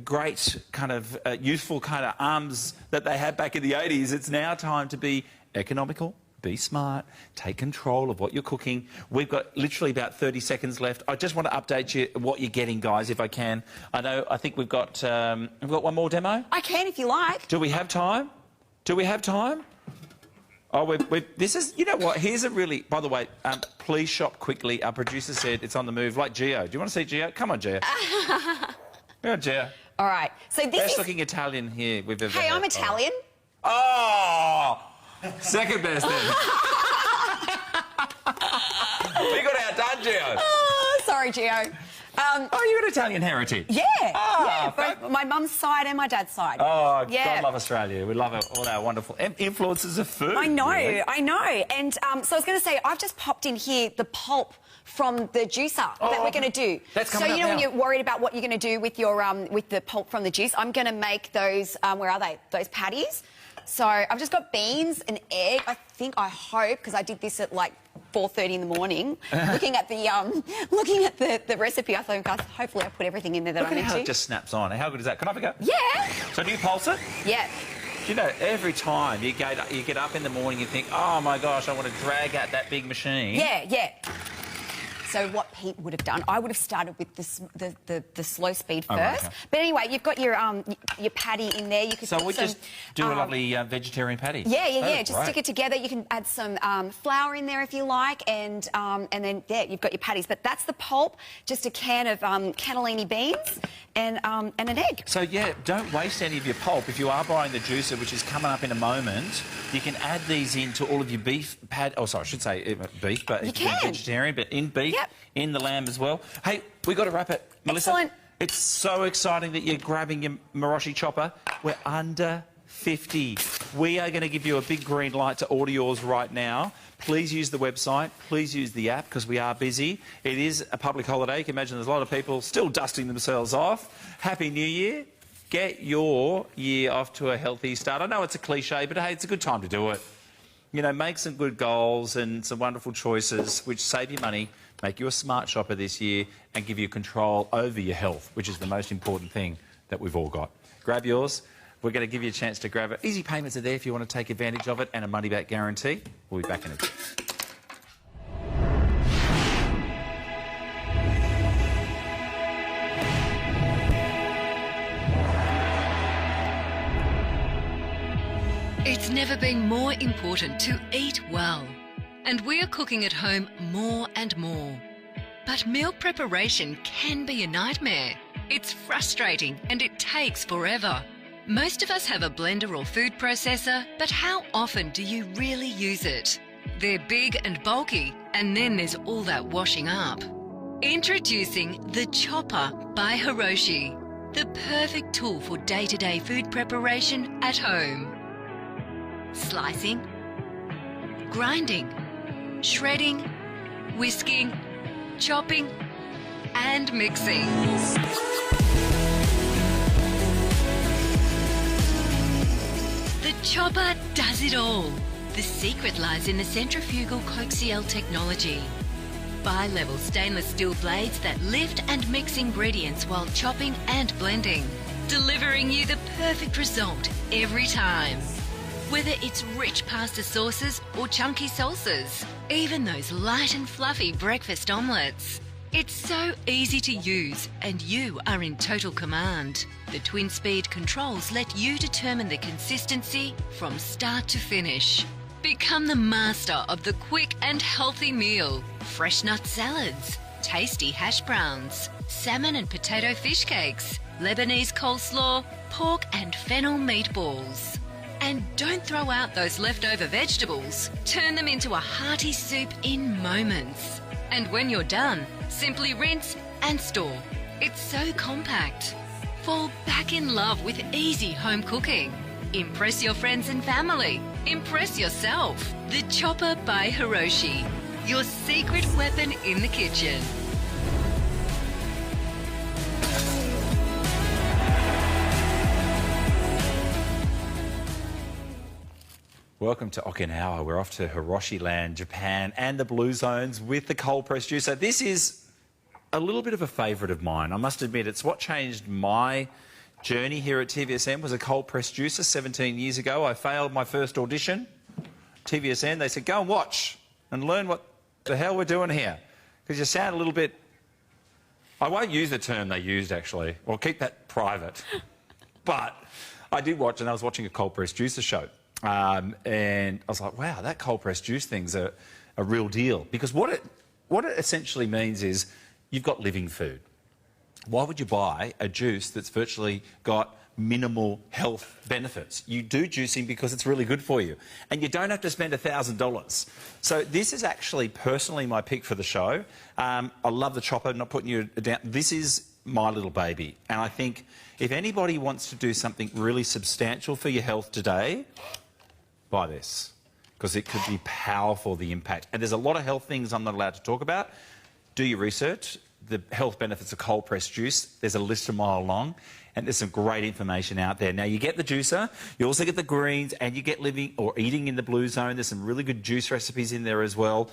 great kind of youthful kind of arms that they had back in the 80s. It's now time to be economical. Be smart, take control of what you're cooking. We've got literally about 30 seconds left. I just want to update you what you're getting, guys, if I can. I think we've got one more demo. I can if you like. Do we have time? Do we have time? Oh, this is, you know what, here's a really, by the way, please shop quickly. Our producer said it's on the move, like Gio. Do you want to see Gio? Come on, Gio. Come on, Gio. All right. So this Best looking Italian here we've ever had. I'm Italian. Oh! Second best then. We got outdone, Gio. Oh, sorry, Gio. You got Italian heritage? Yeah. Both my mum's side and my dad's side. Oh, God love Australia. We love all our wonderful influences of food. I know, really. I know. And so I was going to say, I've just popped in here the pulp from the juicer that we're going to do. That's coming up now. when you're worried about what you're going to do with your with the pulp from the juice, I'm going to make those. Where are they? Those patties. So I've just got beans, an egg. I hope, because I did this at like 4:30 in the morning, looking at the recipe. I thought, hopefully I put everything in there that I need to. Look at how it just snaps on. How good is that? Can I have a go? Yeah. So do you pulse it? Yeah. You know, every time you get up in the morning, you think, oh my gosh, I want to drag out that big machine. Yeah. So what Pete would have done, I would have started with the slow speed first. Okay. But anyway, you've got your patty in there. You could so we just do a lovely vegetarian patty. Yeah. Just stick it together. You can add some flour in there if you like, and then you've got your patties. But that's the pulp. Just a can of cannellini beans and an egg. So yeah, don't waste any of your pulp. If you are buying the juicer, which is coming up in a moment, you can add these into all of your beef I should say beef, but if you're vegetarian, but in beef. Yep. In the lamb as well. Hey, we got to wrap it, Melissa. Excellent. It's so exciting that you're grabbing your Maruchi Chopper. We're under 50. We are going to give you a big green light to order yours right now. Please use the website. Please use the app, because we are busy. It is a public holiday. You can imagine there's a lot of people still dusting themselves off. Happy New Year. Get your year off to a healthy start. I know it's a cliche, but hey, it's a good time to do it. You know, make some good goals and some wonderful choices which save you money, make you a smart shopper this year, and give you control over your health, which is the most important thing that we've all got. Grab yours. We're going to give you a chance to grab it. Easy payments are there if you want to take advantage of it, and a money-back guarantee. We'll be back in a bit. It's never been more important to eat well, and we're cooking at home more and more. But meal preparation can be a nightmare. It's frustrating and it takes forever. Most of us have a blender or food processor, but how often do you really use it? They're big and bulky, and then there's all that washing up. Introducing the Chopper by Heroshi, the perfect tool for day-to-day food preparation at home. Slicing, grinding, shredding, whisking, chopping, and mixing. The chopper does it all. The secret lies in the centrifugal coaxial technology. Bi-level stainless steel blades that lift and mix ingredients while chopping and blending, delivering you the perfect result every time. Whether it's rich pasta sauces or chunky salsas, even those light and fluffy breakfast omelettes. It's so easy to use and you are in total command. The twin speed controls let you determine the consistency from start to finish. Become the master of the quick and healthy meal. Fresh nut salads, tasty hash browns, salmon and potato fish cakes, Lebanese coleslaw, pork and fennel meatballs. And don't throw out those leftover vegetables. Turn them into a hearty soup in moments. And when you're done, simply rinse and store. It's so compact. Fall back in love with easy home cooking. Impress your friends and family. Impress yourself. The Chopper by Heroshi. Your secret weapon in the kitchen. Welcome to Okinawa. We're off to Hiroshi land, Japan, and the Blue Zones with the cold press juicer. This is a little bit of a favourite of mine. I must admit, it's what changed my journey here at TVSN was a cold press juicer 17 years ago. I failed my first audition. TVSN, they said, go and watch and learn what the hell we're doing here. Because you sound a little bit... I won't use the term they used, actually. Well, keep that private. But I did watch, and I was watching a cold press juicer show. And I was like, wow, that cold press juice thing's a real deal. Because what it essentially means is you've got living food. Why would you buy a juice that's virtually got minimal health benefits? You do juicing because it's really good for you. And you don't have to spend $1,000. So this is actually personally my pick for the show. I love the chopper, not putting you down. This is my little baby. And I think if anybody wants to do something really substantial for your health today, buy this. Because it could be powerful, the impact. And there's a lot of health things I'm not allowed to talk about. Do your research. The health benefits of cold pressed juice, there's a list a mile long, and there's some great information out there. Now, you get the juicer, you also get the greens, and you get living or eating in the Blue Zone. There's some really good juice recipes in there as well.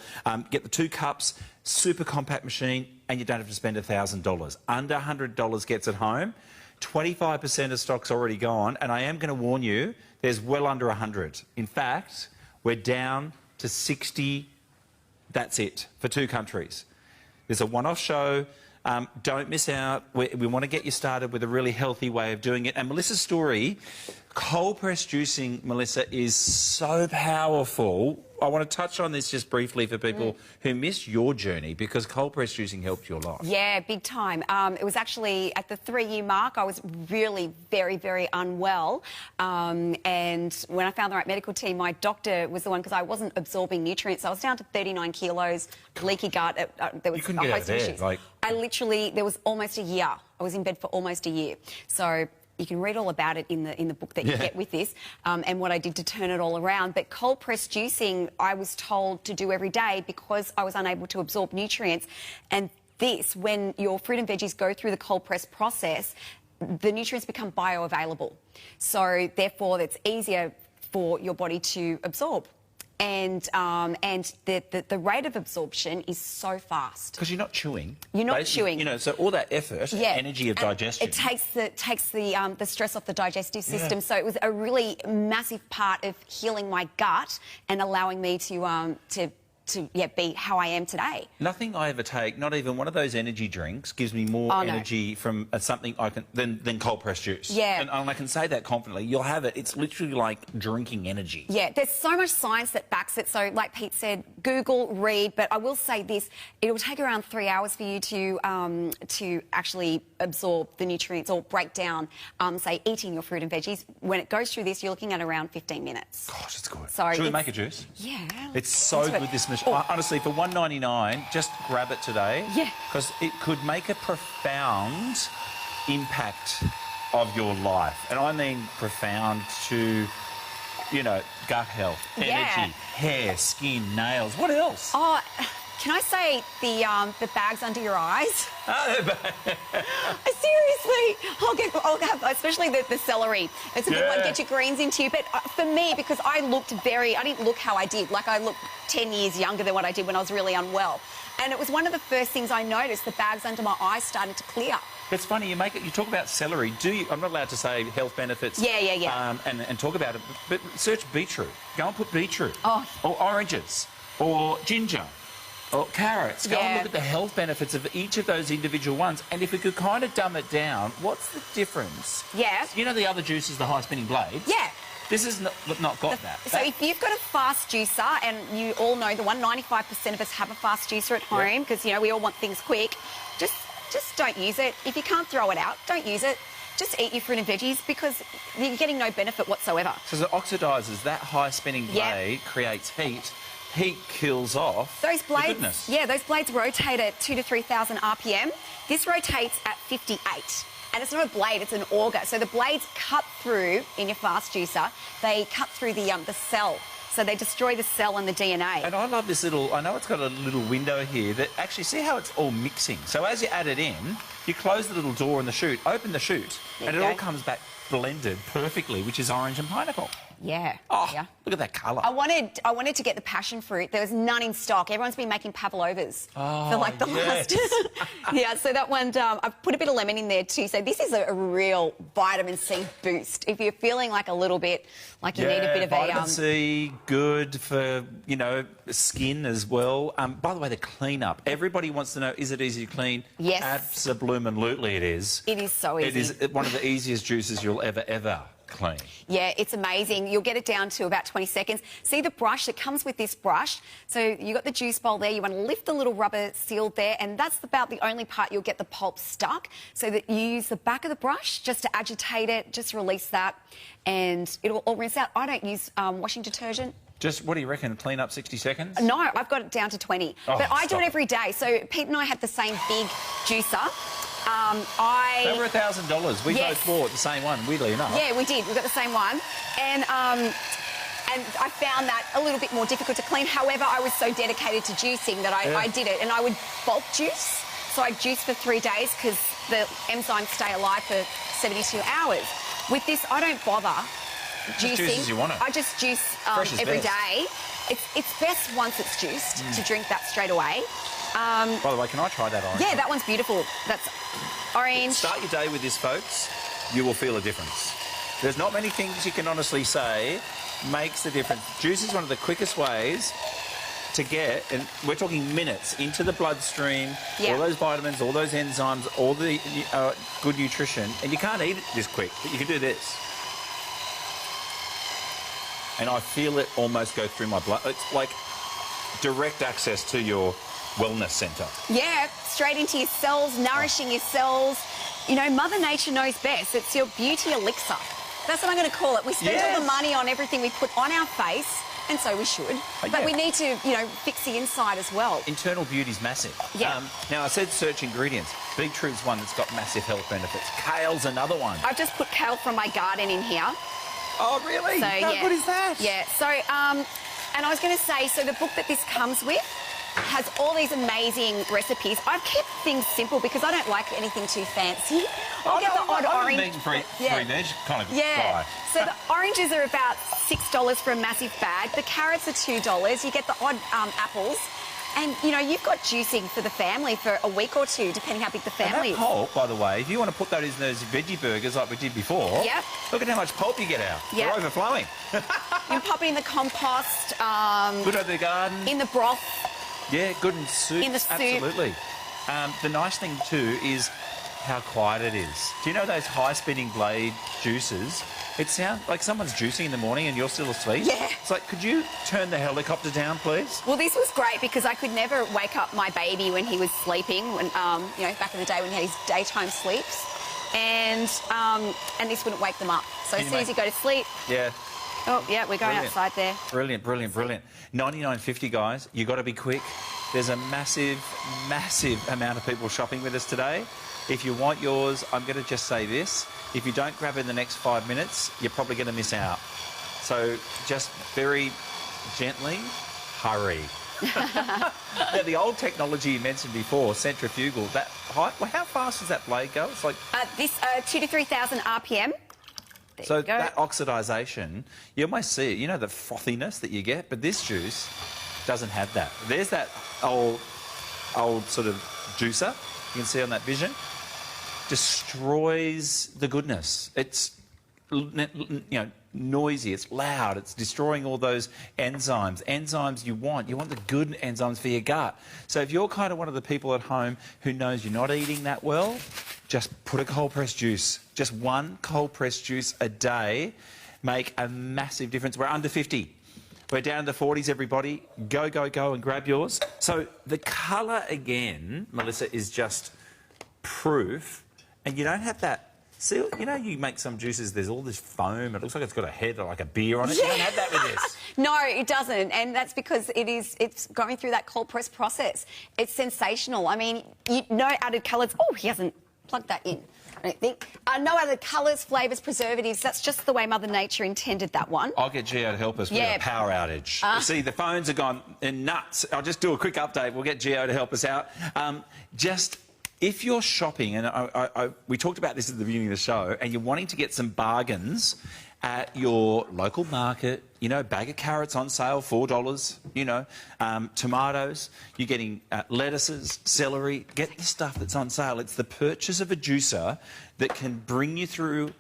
Get the 2 cups, super compact machine, and you don't have to spend $1,000. Under $100 gets it home. 25% of stock's already gone, and I am going to warn you, there's well under 100. In fact, we're down to 60. That's it for 2 countries. There's a one-off show. Don't miss out. We want to get you started with a really healthy way of doing it. And Melissa's story, cold press juicing, Melissa, is so powerful. I want to touch on this just briefly for people who missed your journey, because cold press juicing helped your life. Yeah, big time. It was actually at the 3-year mark. I was really very, very unwell. And when I found the right medical team, my doctor was the one, because I wasn't absorbing nutrients. I was down to 39 kilos, leaky gut. There was you couldn't get out of bed, issues. I literally, there was almost a year. I was in bed for almost a year. So you can read all about it in the book that you get with this, and what I did to turn it all around. But cold press juicing, I was told to do every day because I was unable to absorb nutrients. And this, when your fruit and veggies go through the cold press process, the nutrients become bioavailable. So therefore, it's easier for your body to absorb. And the rate of absorption is so fast. Because you're not chewing. You're not chewing. You know, so all that effort, energy of digestion. It takes the stress off the digestive system. So it was a really massive part of healing my gut and allowing me to be how I am today. Nothing I ever take, not even one of those energy drinks, gives me more energy from something I can than cold pressed juice. Yeah. And I can say that confidently. You'll have it. It's literally like drinking energy. Yeah, there's so much science that backs it. So like Pete said, Google, read, but I will say this, it'll take around 3 hours for you to actually absorb the nutrients or break down, say, eating your fruit and veggies. When it goes through this, you're looking at around 15 minutes. Gosh, it's good. So should we make a juice? Yeah. It's so good, this machine. Honestly, for $1.99, just grab it today. Yeah. Because it could make a profound impact of your life. And I mean profound to, you know, gut health, energy, hair, skin, nails. What else? Oh, Can I say the bags under your eyes? Oh, Seriously, I'll have, especially the celery. It's a good one. Get your greens into you. But for me, because I didn't look how I did. Like I looked 10 years younger than what I did when I was really unwell. And it was one of the first things I noticed. The bags under my eyes started to clear. It's funny, you talk about celery. I'm not allowed to say health benefits. Yeah. And talk about it, but search beetroot. Go and put beetroot. Oh. Or oranges. Or ginger. Or carrots. Go and look at the health benefits of each of those individual ones. And if we could kind of dumb it down, what's the difference? Yeah. You know the other juices, the high-spinning blades? Yeah. This has not got that. So if you've got a fast juicer, and you all know the one, 95% of us have a fast juicer at home because, you know, we all want things quick, just don't use it. If you can't throw it out, don't use it. Just eat your fruit and veggies because you're getting no benefit whatsoever. So it oxidises. That high-spinning blade creates heat. Heat kills off those blades. The goodness. Yeah, those blades rotate at 2,000 to 3,000 RPM. This rotates at 58. And it's not a blade, it's an auger. So the blades cut through, in your fast juicer, they cut through the cell. So they destroy the cell and the DNA. And I love this little, I know it's got a little window here that actually, see how it's all mixing. So as you add it in, you close the little door in the chute, open the chute, and it all comes back blended perfectly, which is orange and pineapple. Yeah. Oh, yeah. Look at that colour. I wanted to get the passion fruit. There was none in stock. Everyone's been making pavlovas for like the last... Yeah, so that one, I've put a bit of lemon in there too. So this is a real vitamin C boost. If you're feeling like a little bit like you need a bit of vitamin C, good for, you know, skin as well. By the way, the clean-up. Everybody wants to know, is it easy to clean? Yes. Absolutely it is. It is so easy. It is one of the easiest juices you'll ever clean. Yeah, it's amazing. You'll get it down to about 20 seconds. See the brush? It comes with this brush. So you got the juice bowl there. You want to lift the little rubber seal there, and that's about the only part you'll get the pulp stuck. So that you use the back of the brush just to agitate it, just release that, and it'll all rinse out. I don't use washing detergent. Just, what do you reckon, clean up 60 seconds? No, I've got it down to 20. But I do it every day. So Pete and I have the same big juicer. Over $1,000. We both bought the same one, weirdly enough. Yeah, we did. We got the same one. And I found that a little bit more difficult to clean. However, I was so dedicated to juicing that I did it. And I would bulk juice. So I juice for 3 days because the enzymes stay alive for 72 hours. With this, I don't bother juicing. Just juice as you want it. I just juice every day. It's best once it's juiced to drink that straight away. By the way, can I try that orange? Yeah, that one's beautiful. That's orange. Start your day with this, folks. You will feel a difference. There's not many things you can honestly say makes the difference. Juice is one of the quickest ways to get, and we're talking minutes, into the bloodstream, all those vitamins, all those enzymes, all the good nutrition. And you can't eat it this quick, but you can do this. And I feel it almost go through my blood. It's like direct access to your wellness centre. Yeah, straight into your cells, nourishing your cells. You know, Mother Nature knows best. It's your beauty elixir. That's what I'm going to call it. We spend all the money on everything we put on our face, and so we should. But we need to, you know, fix the inside as well. Internal beauty's massive. Yeah. Now, I said search ingredients. Beetroot's one that's got massive health benefits. Kale's another one. I've just put kale from my garden in here. Oh, really? So, How good is that? Yeah. So, and I was going to say, so the book that this comes with has all these amazing recipes. I've kept things simple because I don't like anything too fancy. I'll get the odd orange. I'm free veg kind of guy. So the oranges are about $6 for a massive bag. The carrots are $2. You get the odd apples. And, you know, you've got juicing for the family for a week or two, depending how big the family is. And that pulp, by the way, if you want to put that in those veggie burgers like we did before, look at how much pulp you get out. They're overflowing. You can pop it in the compost. Good over the garden. In the broth. Yeah, good in soup. In the soup. Absolutely. The nice thing, too, is how quiet it is. Do you know those high-spinning blade juices? It sounds like someone's juicing in the morning and you're still asleep. Yeah. It's like, could you turn the helicopter down, please? Well, this was great because I could never wake up my baby when he was sleeping, when, you know, back in the day when he had his daytime sleeps. And this wouldn't wake them up. So as soon as you go to sleep... Yeah. Oh, yeah, we're going outside there. Brilliant, brilliant, brilliant. $99.50, guys. You've got to be quick. There's a massive, massive amount of people shopping with us today. If you want yours, I'm going to just say this. If you don't grab it in the next 5 minutes, you're probably going to miss out. So just very gently, hurry. Now, the old technology you mentioned before, centrifugal, that height, well, how fast does that blade go? It's like... This 2,000 to 3,000 RPM. There So you go. that oxidisation, you almost see it, you know, the frothiness that you get, but this juice doesn't have that. There's that old sort of juicer you can see on that vision. Destroys the goodness. It's, you know, noisy, it's loud, it's destroying all those enzymes. Enzymes you want the good enzymes for your gut. So if you're kind of one of the people at home who knows you're not eating that well, just put a cold pressed juice. Just one cold pressed juice a day make a massive difference. We're under 50. We're down to 40s, everybody. Go, go, go and grab yours. So the colour again, Melissa, is just proof. And you don't have that. See, you know, you make some juices, there's all this foam. It looks like it's got a head like a beer on it. Yeah. You don't have that with this. No, it doesn't, and that's because it's going through that cold press process. It's sensational. I mean, no added colours. Oh, he hasn't plugged that in, I don't think. No added colours, flavours, preservatives. That's just the way Mother Nature intended that one. I'll get Gio to help us. We've got a power outage. See, the phones are gone nuts. I'll just do a quick update. We'll get Gio to help us out. If you're shopping, and we talked about this at the beginning of the show, and you're wanting to get some bargains at your local market, you know, bag of carrots on sale, $4, you know, tomatoes, you're getting lettuces, celery, get the stuff that's on sale. It's the purchase of a juicer that can bring you through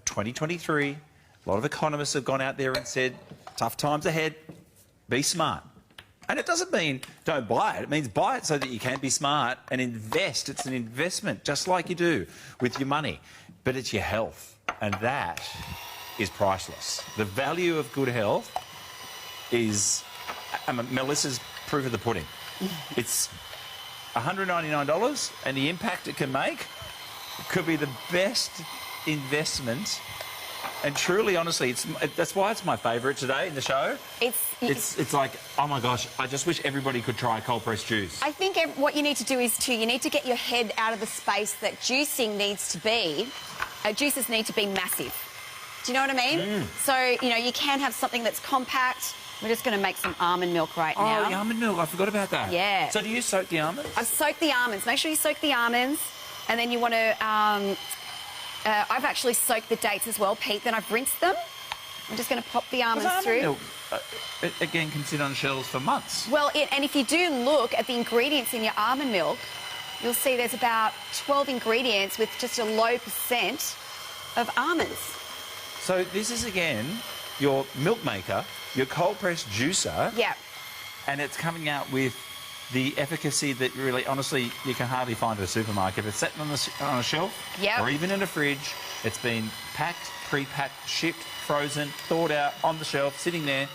2023. A lot of economists have gone out there and said, tough times ahead, be smart. And it doesn't mean don't buy it. It means buy it so that you can be smart and invest. It's an investment, just like you do with your money. But it's your health, and that is priceless. The value of good health is... Melissa's proof of the pudding. It's $199, and the impact it can make could be the best investment. And truly, honestly, that's why it's my favourite today in the show. It's like, oh my gosh, I just wish everybody could try cold pressed juice. I think what you need to do is you need to get your head out of the space that juicing needs to be. Juices need to be massive. Do you know what I mean? So, you know, you can have something that's compact. We're just going to make some almond milk now. Oh, the almond milk, I forgot about that. Yeah. So do you soak the almonds? I've soaked the almonds. Make sure you soak the almonds. And then you want to... I've actually soaked the dates as well, Pete. Then I've rinsed them. I'm just going to pop the almonds through. Milk, again, can sit on shelves for months. Well, and if you do look at the ingredients in your almond milk, you'll see there's about 12 ingredients with just a low % of almonds. So this is, again, your milk maker, your cold-pressed juicer. Yeah. And it's coming out with the efficacy that really, honestly, you can hardly find at a supermarket. If it's sitting on a shelf or even in a fridge, it's been packed, pre-packed, shipped, frozen, thawed out, on the shelf, sitting there.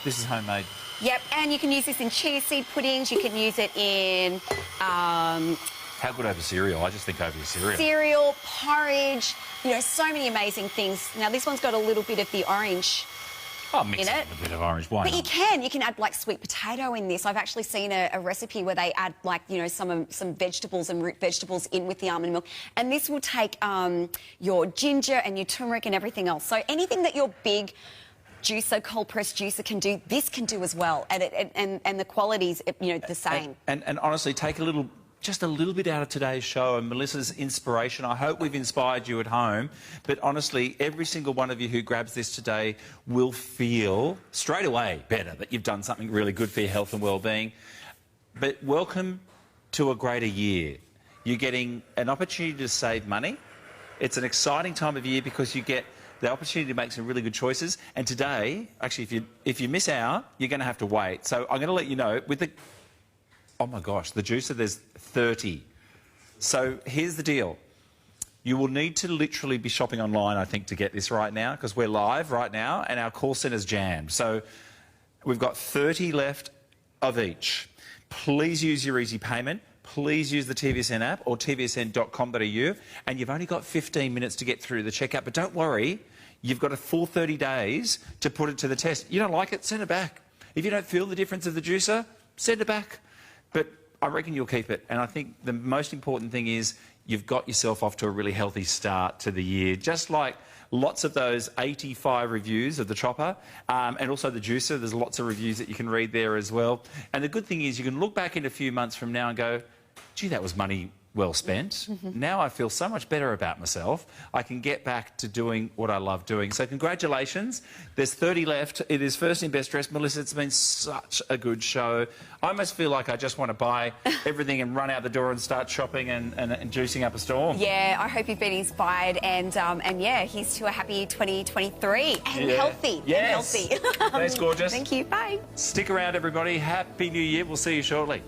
This is homemade. Yep, and you can use this in chia seed puddings. You can use it in... How good over cereal? I just think over your cereal. Cereal, porridge, you know, so many amazing things. Now, this one's got a little bit of the orange... I'll mix it with a bit of orange wine. But you can add like sweet potato in this. I've actually seen a recipe where they add like, you know, some vegetables and root vegetables in with the almond milk. And this will take your ginger and your turmeric and everything else. So anything that your big juicer, cold pressed juicer can do, this can do as well. And the quality's, you know, the same. And honestly, take just a little bit out of today's show and Melissa's inspiration. I hope we've inspired you at home. But honestly, every single one of you who grabs this today will feel straight away better that you've done something really good for your health and well-being. But welcome to a greater year. You're getting an opportunity to save money. It's an exciting time of year because you get the opportunity to make some really good choices. And today, actually, if you miss out, you're going to have to wait. So I'm going to let you know, with the... Oh, my gosh, the juicer, there's 30. So here's the deal. You will need to literally be shopping online, I think, to get this right now, because we're live right now and our call centre's jammed. So we've got 30 left of each. Please use your easy payment. Please use the TVSN app or tvsn.com.au, and you've only got 15 minutes to get through the checkout. But don't worry, you've got a full 30 days to put it to the test. You don't like it, send it back. If you don't feel the difference of the juicer, send it back. But I reckon you'll keep it. And I think the most important thing is you've got yourself off to a really healthy start to the year. Just like lots of those 85 reviews of the chopper and also the juicer. There's lots of reviews that you can read there as well. And the good thing is you can look back in a few months from now and go, gee, that was money well spent. Now I feel so much better about myself. I can get back to doing what I love doing. So congratulations. There's 30 left. It is first in best dressed. Melissa, it's been such a good show. I almost feel like I just want to buy everything and run out the door and start shopping and juicing up a storm. Yeah, I hope you've been inspired and yeah, here's to a happy 2023 and healthy. Yes. And healthy. Thanks, gorgeous. Thank you. Bye. Stick around, everybody. Happy New Year. We'll see you shortly.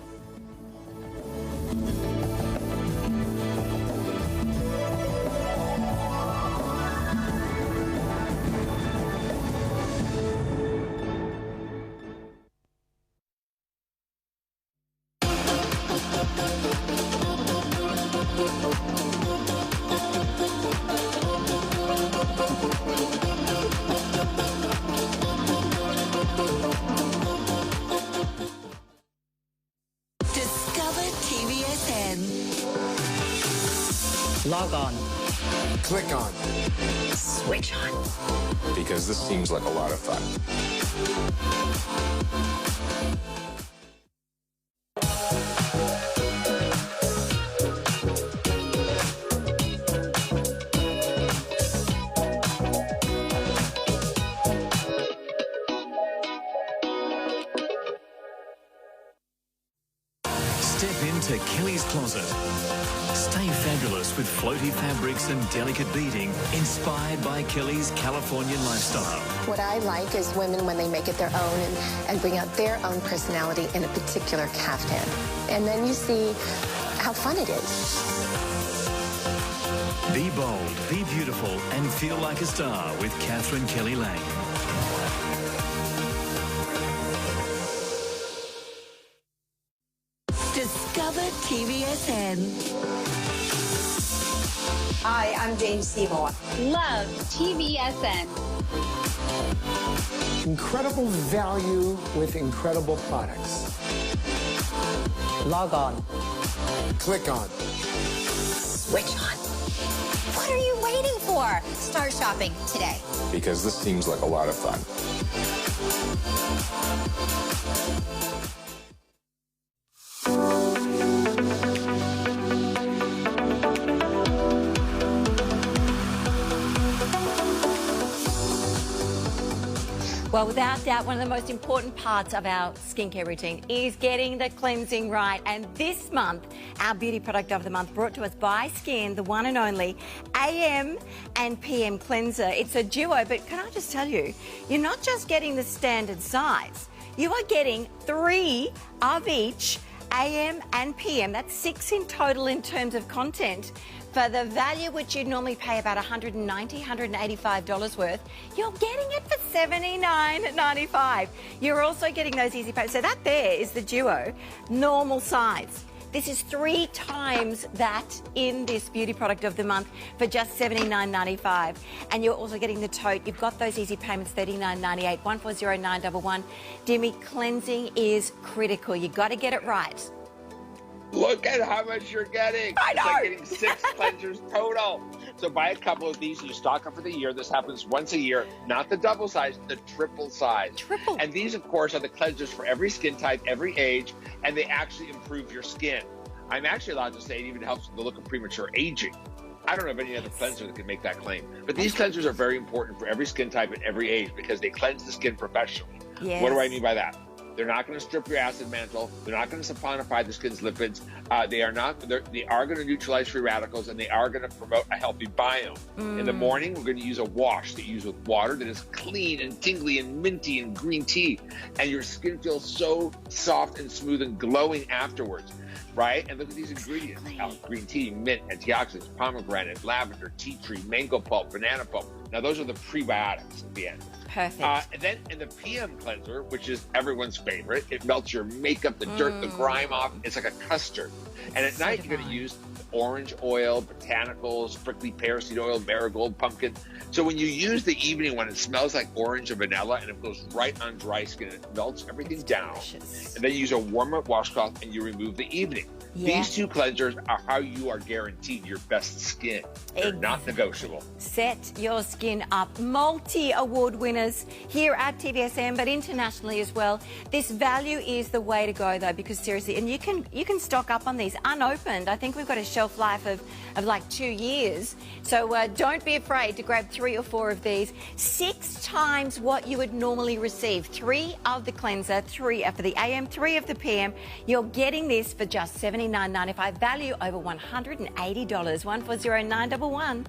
Discover TVSN. Log on. Click on. Switch on. Because this seems like a lot of fun. Step into Kelly's Closet. Stay fabulous with floaty fabrics and delicate beading inspired by Kelly's Californian lifestyle. What I like is women when they make it their own and bring out their own personality in a particular caftan. And then you see how fun it is. Be bold, be beautiful, and feel like a star with Catherine Kelly Lang. Discover TVSN. Hi, I'm Jane Seymour. Love TVSN. Incredible value with incredible products. Log on. Click on. Switch on. What are you waiting for? Start shopping today. Because this seems like a lot of fun. Well, without doubt, one of the most important parts of our skincare routine is getting the cleansing right. And this month, our beauty product of the month brought to us by Skin, the one and only AM and PM cleanser. It's a duo, but can I just tell you, you're not just getting the standard size. You are getting 3 of each AM and PM. That's 6 in total in terms of content. For the value which you'd normally pay about $190, $185 worth, you're getting it for $79.95. You're also getting those easy payments. So that there is the duo, normal size. This is 3 times that in this beauty product of the month for just $79.95. And you're also getting the tote. You've got those easy payments, $39.98, 140911. Dear me, cleansing is critical. You've got to get it right. Look at how much you're getting. I know. It's like getting 6 cleansers total. So buy a couple of these and you stock up for the year. This happens once a year. Not the double size, the triple size. Triple. And these, of course, are the cleansers for every skin type, every age, and they actually improve your skin. I'm actually allowed to say it even helps with the look of premature aging. I don't know of any other cleanser that can make that claim. But these cleansers are very important for every skin type and every age because they cleanse the skin professionally. Yes. What do I mean by that? They're not going to strip your acid mantle. They're not going to saponify the skin's lipids. They are going to neutralize free radicals, and they are going to promote a healthy biome. In the morning, we're going to use a wash that you use with water that is clean and tingly and minty and green tea, and your skin feels so soft and smooth and glowing afterwards, right? And look at these ingredients: green tea, mint, antioxidants, pomegranate, lavender, tea tree, mango pulp, banana pulp. Now, those are the prebiotics at the end. Perfect. And then in the PM cleanser, which is everyone's favorite, it melts your makeup, the dirt, the grime off. It's like a custard. And at night, you're going to use orange oil, botanicals, prickly pear seed oil, marigold, pumpkin. So when you use the evening one, it smells like orange and vanilla, and it goes right on dry skin. It melts everything down. Delicious. And then you use a warm washcloth and you remove the evening. Yeah. These two cleansers are how you are guaranteed your best skin. They're not negotiable. Set your skin up. Multi-award winners here at TVSN, but internationally as well. This value is the way to go, though, because seriously, and you can stock up on these unopened. I think we've got a shelf life of like 2 years. So don't be afraid to grab 3 or 4 of these. 6 times what you would normally receive. 3 of the cleanser, 3 for the AM, 3 of the PM. You're getting this for just $79.95. Value over $180. 140911.